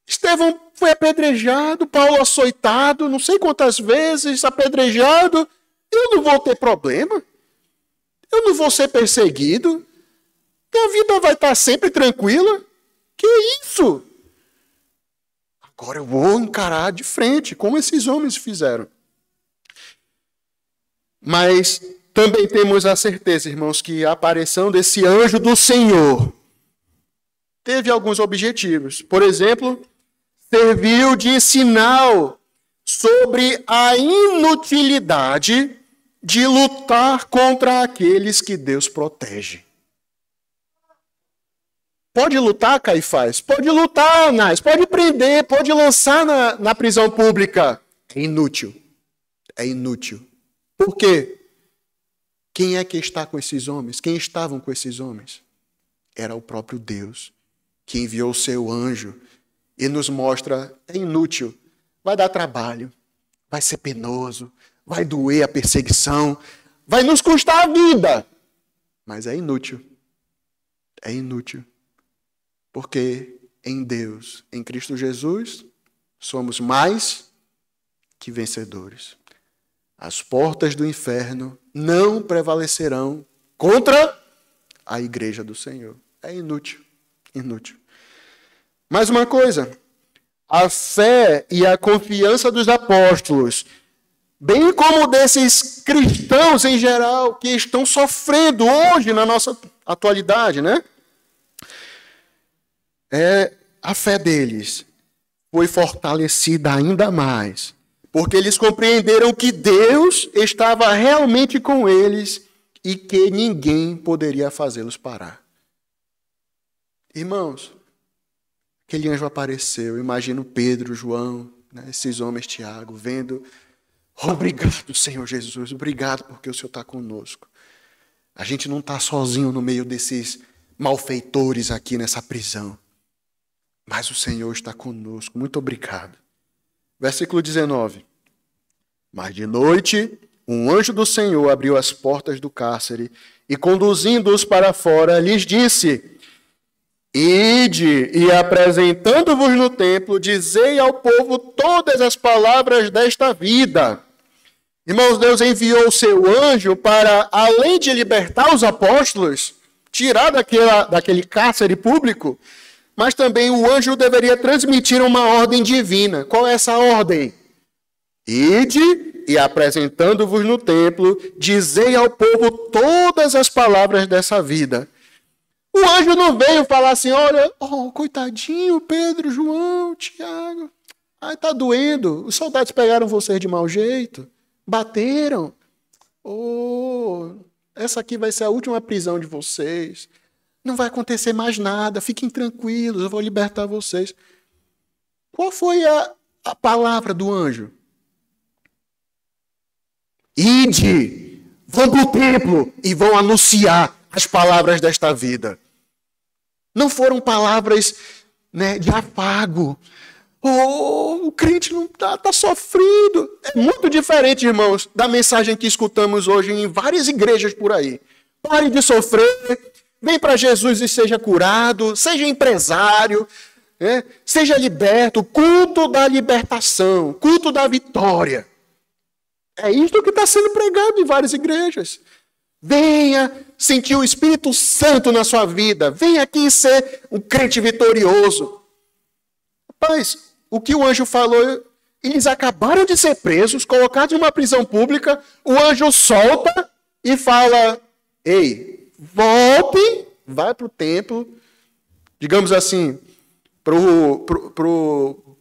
Estevão foi apedrejado, Paulo açoitado, não sei quantas vezes, apedrejado. Eu não vou ter problema? Eu não vou ser perseguido? Minha vida vai estar sempre tranquila? Que isso? Agora eu vou encarar de frente, como esses homens fizeram. Mas também temos a certeza, irmãos, que a aparição desse anjo do Senhor teve alguns objetivos. Por exemplo, serviu de sinal sobre a inutilidade de lutar contra aqueles que Deus protege. Pode lutar, Caifás? Pode lutar, Anás. Pode prender, pode lançar na prisão pública. É inútil. É inútil. Por quê? Quem é que está com esses homens? Quem estavam com esses homens? Era o próprio Deus, que enviou o seu anjo e nos mostra, é inútil, vai dar trabalho, vai ser penoso, vai doer a perseguição, vai nos custar a vida, mas é inútil. É inútil. Porque em Deus, em Cristo Jesus, somos mais que vencedores. As portas do inferno não prevalecerão contra a igreja do Senhor. É inútil, inútil. Mais uma coisa, a fé e a confiança dos apóstolos, bem como desses cristãos em geral que estão sofrendo hoje na nossa atualidade, né? A fé deles foi fortalecida ainda mais, porque eles compreenderam que Deus estava realmente com eles e que ninguém poderia fazê-los parar. Irmãos, aquele anjo apareceu, imagino Pedro, João, né, esses homens, Tiago, vendo, obrigado, Senhor Jesus, obrigado porque o Senhor está conosco. A gente não está sozinho no meio desses malfeitores aqui nessa prisão. Mas o Senhor está conosco. Muito obrigado. Versículo 19. Mas de noite, um anjo do Senhor abriu as portas do cárcere e, conduzindo-os para fora, lhes disse: Ide e, apresentando-vos no templo, dizei ao povo todas as palavras desta vida. Irmãos, Deus enviou o seu anjo para, além de libertar os apóstolos, tirar daquele cárcere público, mas também o anjo deveria transmitir uma ordem divina. Qual é essa ordem? Ide e, apresentando-vos no templo, dizei ao povo todas as palavras dessa vida. O anjo não veio falar assim, olha, coitadinho, Pedro, João, Tiago, ai, tá doendo, os soldados pegaram vocês de mau jeito, bateram, essa aqui vai ser a última prisão de vocês. Não vai acontecer mais nada, fiquem tranquilos, eu vou libertar vocês. Qual foi a palavra do anjo? Ide, vão para o templo e vão anunciar as palavras desta vida. Não foram palavras, né, de afago. O crente não está sofrido. É muito diferente, irmãos, da mensagem que escutamos hoje em várias igrejas por aí. Pare de sofrer. Vem para Jesus e seja curado, seja empresário, né? Seja liberto, culto da libertação, culto da vitória. É isto que está sendo pregado em várias igrejas. Venha sentir o Espírito Santo na sua vida, venha aqui ser um crente vitorioso. Rapaz, o que o anjo falou, eles acabaram de ser presos, colocados em uma prisão pública, o anjo solta e fala, ei, volte, vai para o templo, digamos assim, para o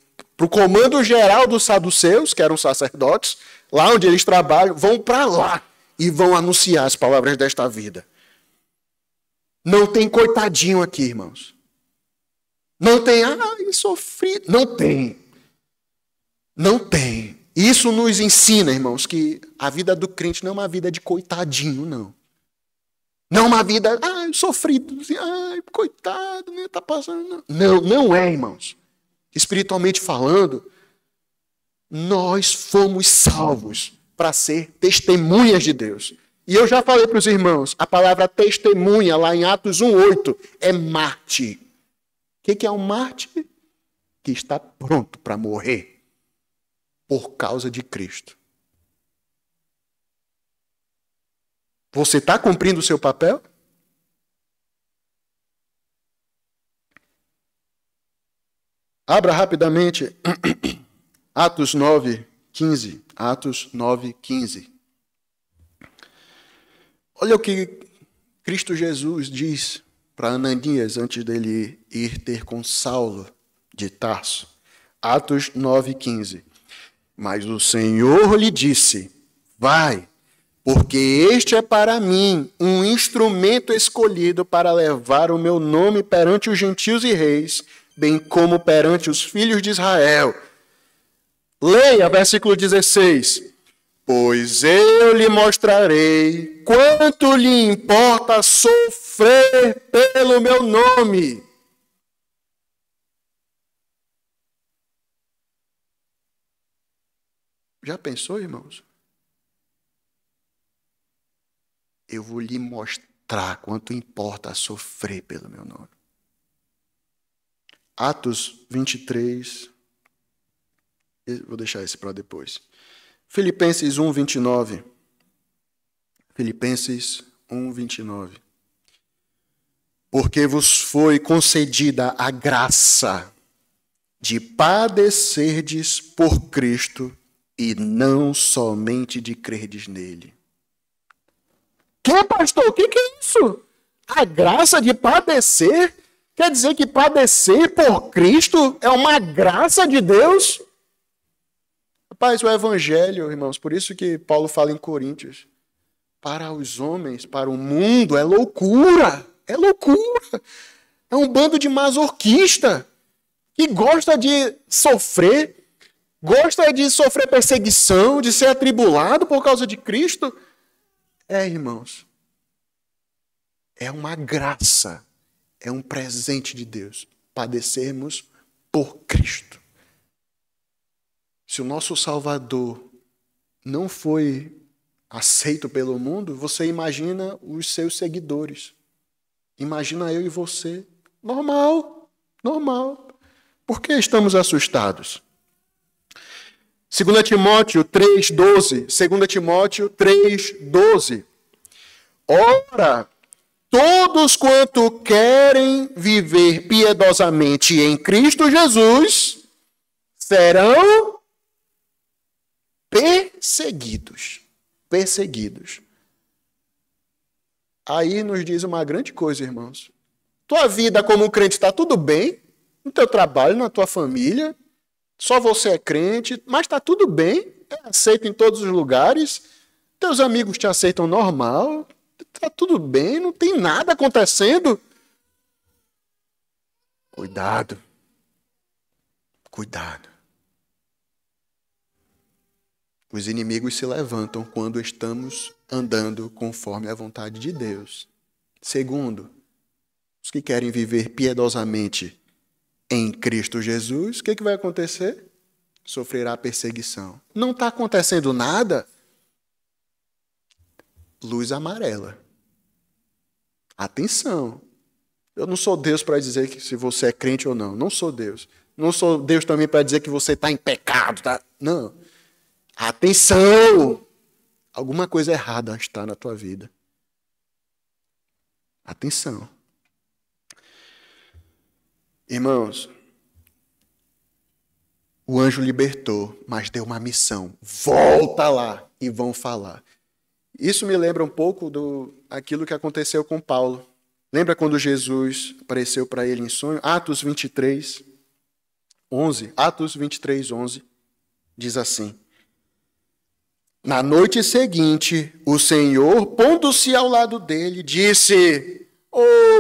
comando geral dos saduceus, que eram sacerdotes, lá onde eles trabalham, vão para lá e vão anunciar as palavras desta vida. Não tem coitadinho aqui, irmãos. Não tem, sofri. Não tem. Não tem. Isso nos ensina, irmãos, que a vida do crente não é uma vida de coitadinho, não. Não uma vida, sofrido, coitado, né, tá passando. Não, não é, irmãos. Espiritualmente falando, nós fomos salvos para ser testemunhas de Deus. E eu já falei para os irmãos, a palavra testemunha, lá em Atos 1:8, é mártir. O que é um mártir? Que está pronto para morrer por causa de Cristo. Você está cumprindo o seu papel? Abra rapidamente Atos 9:15. Atos 9:15. Olha o que Cristo Jesus diz para Ananias antes dele ir ter com Saulo de Tarso. Atos 9:15. Mas o Senhor lhe disse: vai, porque este é para mim um instrumento escolhido para levar o meu nome perante os gentios e reis, bem como perante os filhos de Israel. Leia, versículo 16. Pois eu lhe mostrarei quanto lhe importa sofrer pelo meu nome. Já pensou, irmãos? Eu vou lhe mostrar quanto importa sofrer pelo meu nome. Atos 23. Vou deixar esse para depois. Filipenses 1:29. Filipenses 1:29. Porque vos foi concedida a graça de padecerdes por Cristo e não somente de crerdes nele. Que, pastor? O que é isso? A graça de padecer? Quer dizer que padecer por Cristo é uma graça de Deus? Rapaz, o evangelho, irmãos, por isso que Paulo fala em Coríntios, para os homens, para o mundo, é loucura. É loucura. É um bando de masoquista que gosta de sofrer perseguição, de ser atribulado por causa de Cristo. Irmãos, é uma graça, é um presente de Deus, padecermos por Cristo. Se o nosso Salvador não foi aceito pelo mundo, você imagina os seus seguidores. Imagina eu e você. Normal. Por que estamos assustados? 2 Timóteo 3:12. 2 Timóteo 3:12. Ora, todos quanto querem viver piedosamente em Cristo Jesus serão perseguidos. Aí nos diz uma grande coisa, irmãos. Tua vida como crente está tudo bem, no teu trabalho, na tua família, só você é crente, mas está tudo bem, é aceito em todos os lugares, teus amigos te aceitam normal, está tudo bem, não tem nada acontecendo. Cuidado. Os inimigos se levantam quando estamos andando conforme a vontade de Deus. Segundo, os que querem viver piedosamente em Cristo Jesus, o que vai acontecer? Sofrerá perseguição. Não está acontecendo nada? Luz amarela. Atenção. Eu não sou Deus para dizer que se você é crente ou não. Não sou Deus. Não sou Deus também para dizer que você está em pecado. Tá? Não. Atenção! Alguma coisa errada está na tua vida. Atenção. Irmãos, o anjo libertou, mas deu uma missão. Volta lá e vão falar. Isso me lembra um pouco aquilo que aconteceu com Paulo. Lembra quando Jesus apareceu para ele em sonho? Atos 23:11. Atos 23:11 diz assim: na noite seguinte, o Senhor, pondo-se ao lado dele, disse: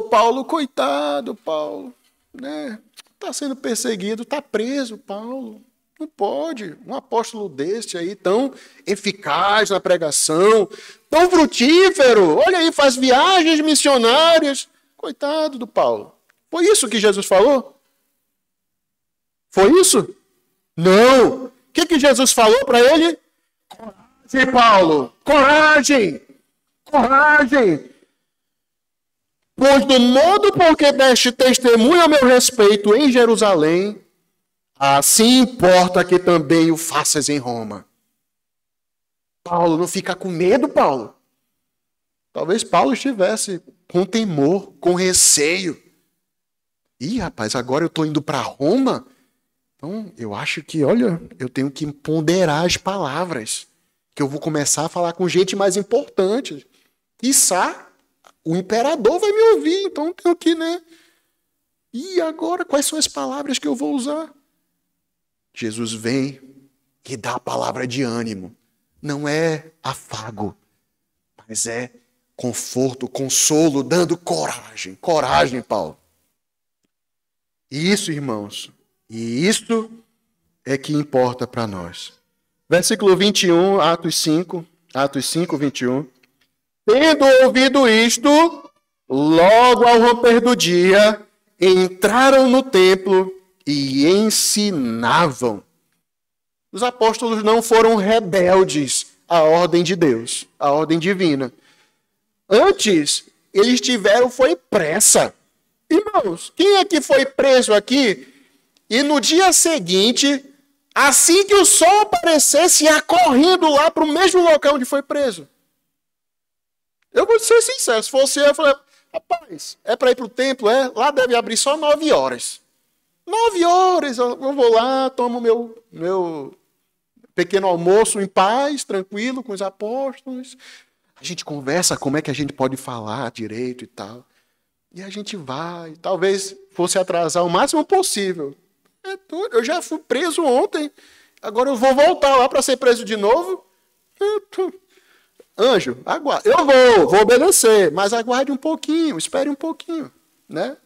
Paulo, coitado, Paulo, né? Está sendo perseguido, está preso, Paulo. Não pode. Um apóstolo deste aí, tão eficaz na pregação, tão frutífero, olha aí, faz viagens missionárias. Coitado do Paulo. Foi isso que Jesus falou? Foi isso? Não. O que Jesus falou para ele? Coragem, Paulo, coragem. Pois do modo porque deste testemunho a meu respeito em Jerusalém, assim importa que também o faças em Roma. Paulo, não fica com medo, Paulo. Talvez Paulo estivesse com temor, com receio. Ih, rapaz, agora eu estou indo para Roma? Então, eu acho que, olha, eu tenho que ponderar as palavras, que eu vou começar a falar com gente mais importante. Quiçá, o imperador vai me ouvir, então tenho que, né? E agora, quais são as palavras que eu vou usar? Jesus vem e dá a palavra de ânimo. Não é afago, mas é conforto, consolo, dando coragem. Coragem, Paulo. E isso, irmãos, e isso é que importa para nós. Versículo 21, Atos 5, 21. Tendo ouvido isto, logo ao romper do dia, entraram no templo e ensinavam. Os apóstolos não foram rebeldes à ordem de Deus, à ordem divina. Antes, eles tiveram foi pressa. Irmãos, quem é que foi preso aqui e no dia seguinte, assim que o sol aparecesse, ia correndo lá para o mesmo local onde foi preso? Eu vou ser sincero, se fosse eu falei, rapaz, é para ir para o templo? É? Lá deve abrir só 9 horas. 9 horas, eu vou lá, tomo meu pequeno almoço em paz, tranquilo, com os apóstolos. A gente conversa como é que a gente pode falar direito e tal. E a gente vai, talvez fosse atrasar o máximo possível. Eu já fui preso ontem, agora eu vou voltar lá para ser preso de novo. Anjo, aguarde. Eu vou obedecer, mas aguarde um pouquinho, espere um pouquinho, né?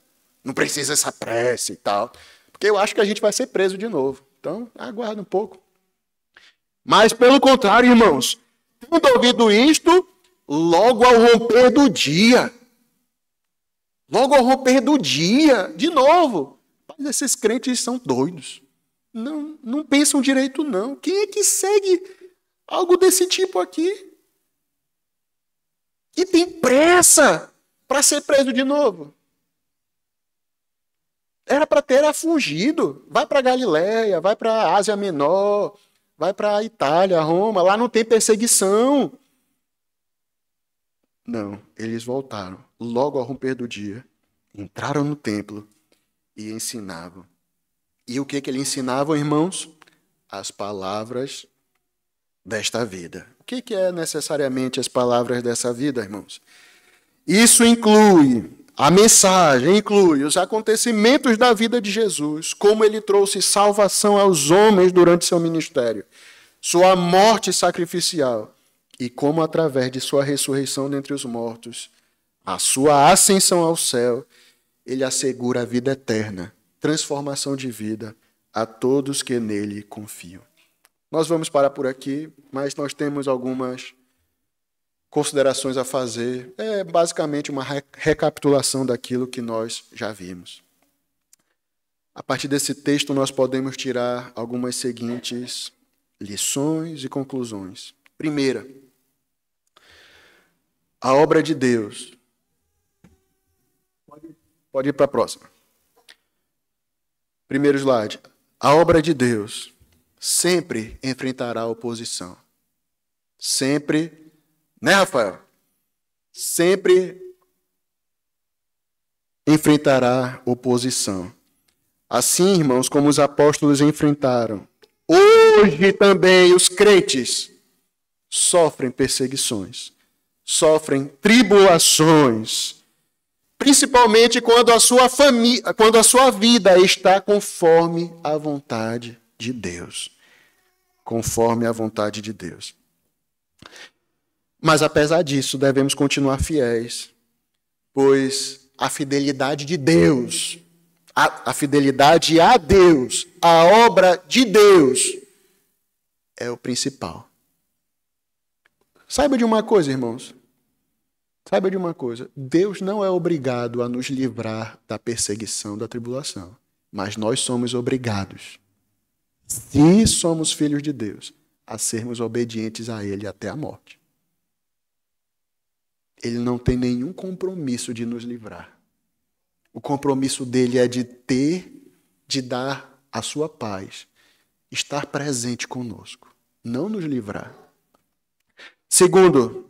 Não precisa essa pressa e tal, porque eu acho que a gente vai ser preso de novo. Então, aguarde um pouco. Mas, pelo contrário, irmãos, tendo ouvido isto, logo ao romper do dia, de novo, mas esses crentes são doidos. Não pensam direito, não. Quem é que segue algo desse tipo aqui? E tem pressa para ser preso de novo. Era para ter fugido. Vai para Galiléia, vai para a Ásia Menor, vai para a Itália, Roma. Lá não tem perseguição. Não, eles voltaram. Logo ao romper do dia, entraram no templo e ensinavam. E o que eles ensinavam, irmãos? As palavras desta vida. O que é necessariamente as palavras dessa vida, irmãos? Isso inclui a mensagem, inclui os acontecimentos da vida de Jesus, como ele trouxe salvação aos homens durante seu ministério, sua morte sacrificial e como, através de sua ressurreição dentre os mortos, a sua ascensão ao céu, ele assegura a vida eterna, transformação de vida a todos que nele confiam. Nós vamos parar por aqui, mas nós temos algumas considerações a fazer. É basicamente uma recapitulação daquilo que nós já vimos. A partir desse texto, nós podemos tirar algumas seguintes lições e conclusões. Primeira, a obra de Deus. Pode ir para a próxima. Primeiro slide. A obra de Deus sempre enfrentará oposição. Sempre, né, Rafael? Sempre enfrentará oposição. Assim, irmãos, como os apóstolos enfrentaram, hoje também os crentes sofrem perseguições, sofrem tribulações, principalmente quando a sua vida está conforme a vontade de Deus. Conforme a vontade de Deus. Mas apesar disso, devemos continuar fiéis, pois a fidelidade de Deus, a fidelidade a Deus, a obra de Deus, é o principal. Saiba de uma coisa, irmãos. Saiba de uma coisa. Deus não é obrigado a nos livrar da perseguição, da tribulação. Mas nós somos obrigados, se somos filhos de Deus, a sermos obedientes a Ele até a morte. Ele não tem nenhum compromisso de nos livrar. O compromisso dele é de dar a sua paz, estar presente conosco, não nos livrar. Segundo,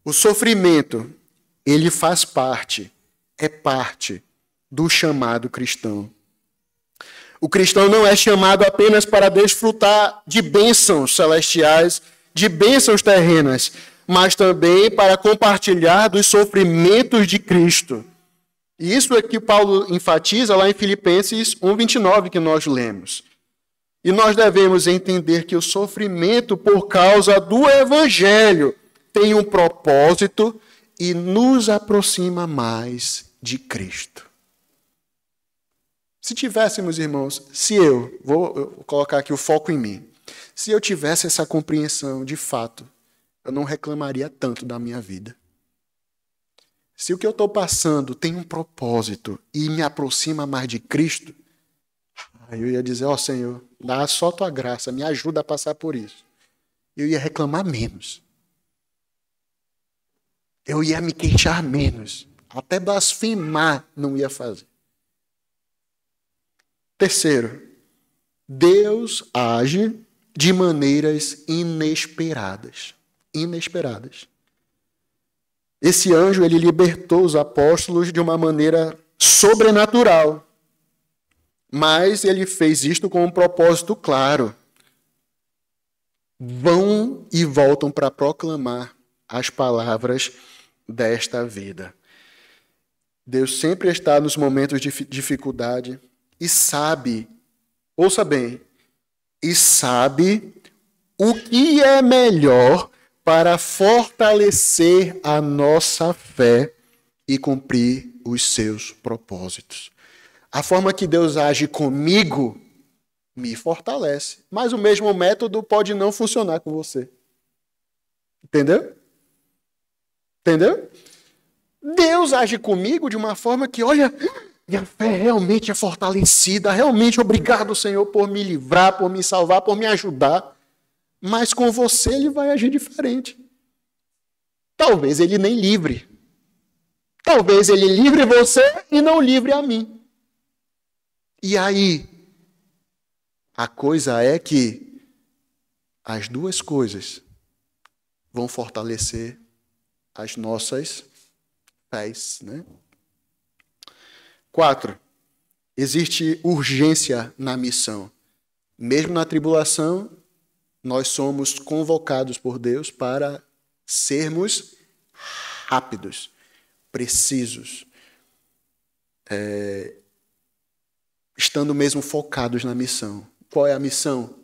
o sofrimento, ele faz parte, é parte do chamado cristão. O cristão não é chamado apenas para desfrutar de bênçãos celestiais, de bênçãos terrenas, mas também para compartilhar dos sofrimentos de Cristo. E isso é que Paulo enfatiza lá em Filipenses 1:29, que nós lemos. E nós devemos entender que o sofrimento por causa do Evangelho tem um propósito e nos aproxima mais de Cristo. Se tivéssemos, irmãos, vou colocar aqui o foco em mim, se eu tivesse essa compreensão de fato, eu não reclamaria tanto da minha vida. Se o que eu estou passando tem um propósito e me aproxima mais de Cristo, eu ia dizer, ó Senhor, dá só tua graça, me ajuda a passar por isso. Eu ia reclamar menos. Eu ia me queixar menos. Até blasfemar não ia fazer. Terceiro, Deus age de maneiras inesperadas. Inesperadas. Esse anjo, ele libertou os apóstolos de uma maneira sobrenatural. Mas ele fez isto com um propósito claro. Vão e voltam para proclamar as palavras desta vida. Deus sempre está nos momentos de dificuldade e sabe, ouça bem, e sabe o que é melhor para fortalecer a nossa fé e cumprir os seus propósitos. A forma que Deus age comigo me fortalece. Mas o mesmo método pode não funcionar com você. Entendeu? Entendeu? Deus age comigo de uma forma que, olha, minha fé realmente é fortalecida. Realmente obrigado, Senhor, por me livrar, por me salvar, por me ajudar. Mas com você ele vai agir diferente. Talvez ele nem livre. Talvez ele livre você e não livre a mim. E aí, a coisa é que as duas coisas vão fortalecer as nossas fés, né? 4. Existe urgência na missão. Mesmo na tribulação, nós somos convocados por Deus para sermos rápidos, precisos, estando mesmo focados na missão. Qual é a missão?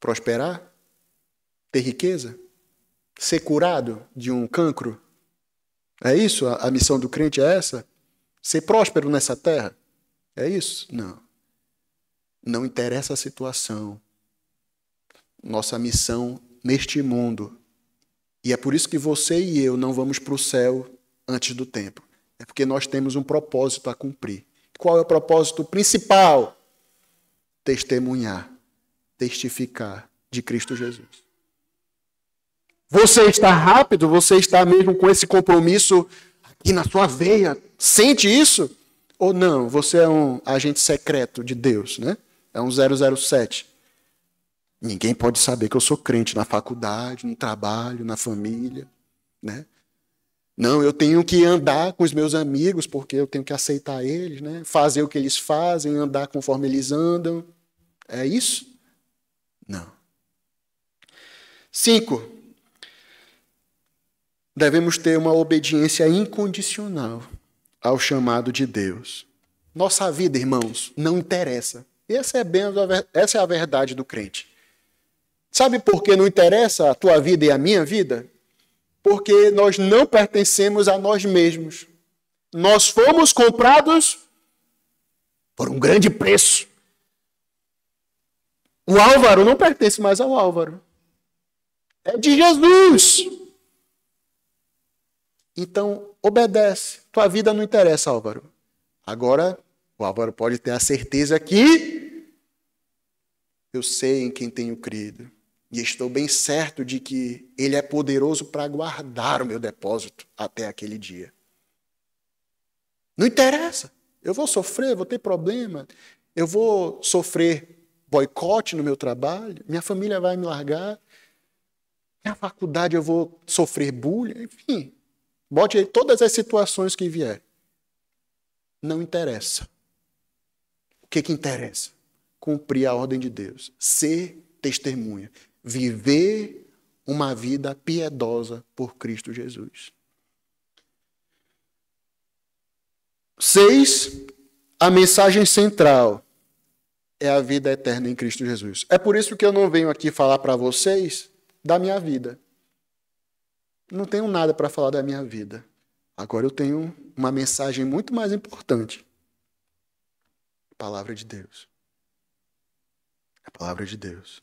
Prosperar? Ter riqueza? Ser curado de um cancro? É isso? A missão do crente é essa? Ser próspero nessa terra? É isso? Não. Não interessa a situação. Nossa missão neste mundo. E é por isso que você e eu não vamos para o céu antes do tempo. É porque nós temos um propósito a cumprir. Qual é o propósito principal? Testemunhar, testificar de Cristo Jesus. Você está rápido? Você está mesmo com esse compromisso aqui na sua veia? Sente isso? Ou não? Você é um agente secreto de Deus, né? É um 007. Ninguém pode saber que eu sou crente na faculdade, no trabalho, na família, né? Não, eu tenho que andar com os meus amigos porque eu tenho que aceitar eles, né? Fazer o que eles fazem, andar conforme eles andam. É isso? Não. 5. Devemos ter uma obediência incondicional ao chamado de Deus. Nossa vida, irmãos, não interessa. Essa é a verdade do crente. Sabe por que não interessa a tua vida e a minha vida? Porque nós não pertencemos a nós mesmos. Nós fomos comprados por um grande preço. O Álvaro não pertence mais ao Álvaro. É de Jesus. Então, obedece. Tua vida não interessa, Álvaro. Agora, o Álvaro pode ter a certeza que eu sei em quem tenho crido. E estou bem certo de que Ele é poderoso para guardar o meu depósito até aquele dia. Não interessa. Eu vou sofrer, vou ter problema. Eu vou sofrer boicote no meu trabalho. Minha família vai me largar. Na faculdade eu vou sofrer bullying. Enfim, bote aí todas as situações que vier. Não interessa. O que interessa? Cumprir a ordem de Deus. Ser testemunha. Viver uma vida piedosa por Cristo Jesus. 6, a mensagem central é a vida eterna em Cristo Jesus. É por isso que eu não venho aqui falar para vocês da minha vida. Não tenho nada para falar da minha vida. Agora eu tenho uma mensagem muito mais importante. A palavra de Deus. A palavra de Deus.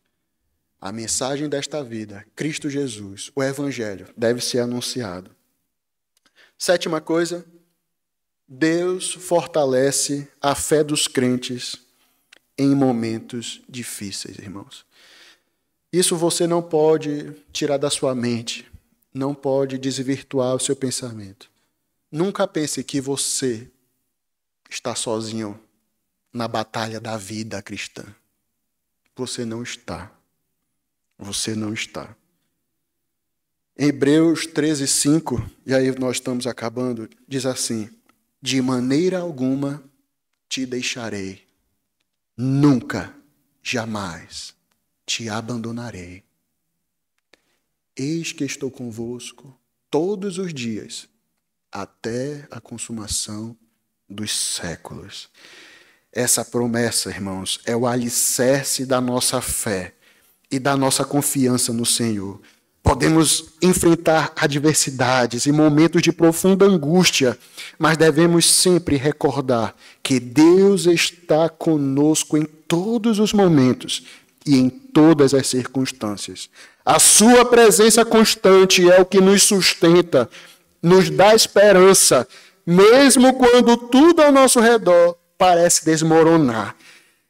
A mensagem desta vida, Cristo Jesus, o Evangelho, deve ser anunciado. 7ª coisa, Deus fortalece a fé dos crentes em momentos difíceis, irmãos. Isso você não pode tirar da sua mente, não pode desvirtuar o seu pensamento. Nunca pense que você está sozinho na batalha da vida cristã. Você não está. Você não está. Em Hebreus 13:5, e aí nós estamos acabando, diz assim: de maneira alguma te deixarei, nunca, jamais te abandonarei. Eis que estou convosco todos os dias, até a consumação dos séculos. Essa promessa, irmãos, é o alicerce da nossa fé e da nossa confiança no Senhor. Podemos enfrentar adversidades e momentos de profunda angústia, mas devemos sempre recordar que Deus está conosco em todos os momentos e em todas as circunstâncias. A sua presença constante é o que nos sustenta, nos dá esperança, mesmo quando tudo ao nosso redor parece desmoronar.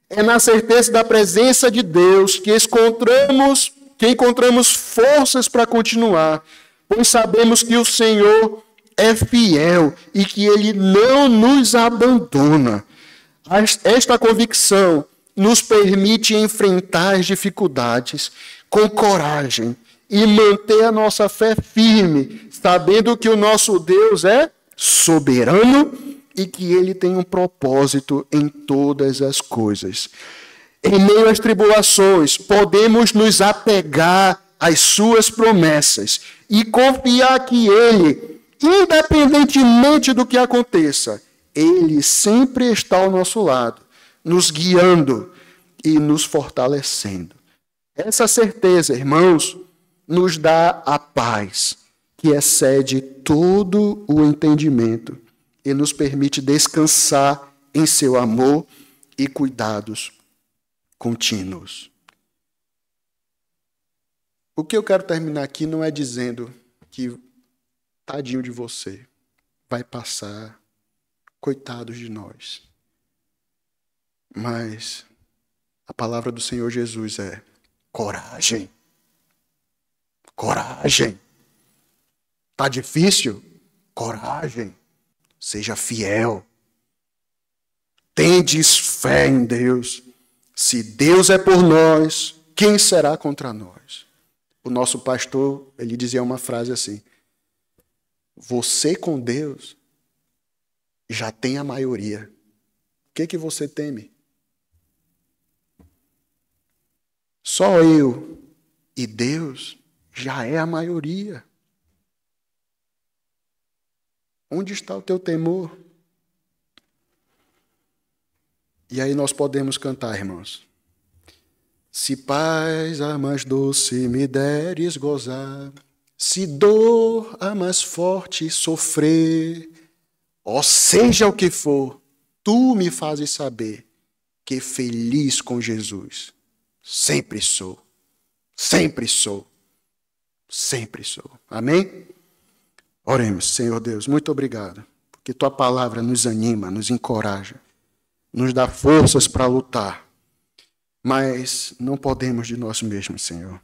É na certeza da presença de Deus que encontramos forças para continuar, pois sabemos que o Senhor é fiel e que Ele não nos abandona. Esta convicção nos permite enfrentar as dificuldades com coragem e manter a nossa fé firme, sabendo que o nosso Deus é soberano e que Ele tem um propósito em todas as coisas. Em meio às tribulações, podemos nos apegar às suas promessas e confiar que Ele, independentemente do que aconteça, Ele sempre está ao nosso lado, nos guiando e nos fortalecendo. Essa certeza, irmãos, nos dá a paz, que excede todo o entendimento e nos permite descansar em seu amor e cuidados contínuos. O que eu quero terminar aqui não é dizendo que tadinho de você, vai passar, coitados de nós. Mas a palavra do Senhor Jesus é coragem. Coragem. Tá difícil? Coragem. Seja fiel. Tendes fé em Deus. Se Deus é por nós, quem será contra nós? O nosso pastor, ele dizia uma frase assim: você com Deus já tem a maioria. O que você teme? Só eu e Deus já é a maioria. Onde está o teu temor? E aí nós podemos cantar, irmãos. Se paz a mais doce me deres gozar, se dor a mais forte sofrer, ó seja o que for, tu me fazes saber que feliz com Jesus sempre sou, sempre sou, sempre sou. Amém? Oremos. Senhor Deus, muito obrigado, porque tua palavra nos anima, nos encoraja, nos dá forças para lutar. Mas não podemos de nós mesmos, Senhor.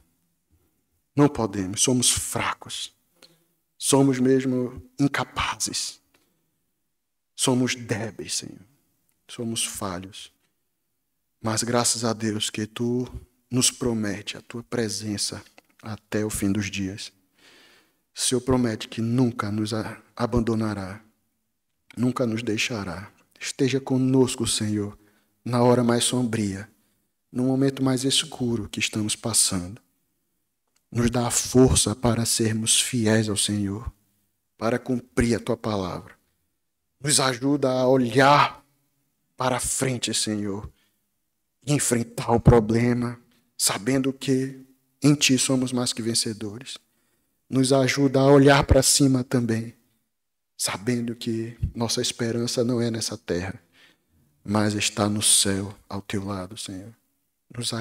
Não podemos, somos fracos. Somos mesmo incapazes. Somos débeis, Senhor. Somos falhos. Mas graças a Deus que tu nos promete a tua presença até o fim dos dias. O Senhor promete que nunca nos abandonará, nunca nos deixará. Esteja conosco, Senhor, na hora mais sombria, no momento mais escuro que estamos passando. Nos dá a força para sermos fiéis ao Senhor, para cumprir a Tua palavra. Nos ajuda a olhar para frente, Senhor, e enfrentar o problema, sabendo que em Ti somos mais que vencedores. Nos ajuda a olhar para cima também, sabendo que nossa esperança não é nessa terra, mas está no céu, ao Teu lado, Senhor. Nos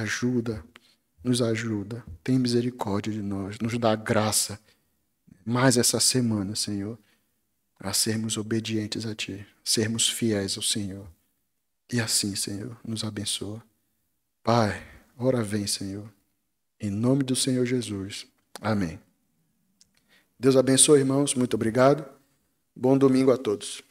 ajuda, tem misericórdia de nós, nos dá graça, mais essa semana, Senhor, a sermos obedientes a Ti, sermos fiéis ao Senhor. E assim, Senhor, nos abençoa. Pai, ora vem, Senhor, em nome do Senhor Jesus. Amém. Deus abençoe, irmãos, muito obrigado. Bom domingo a todos.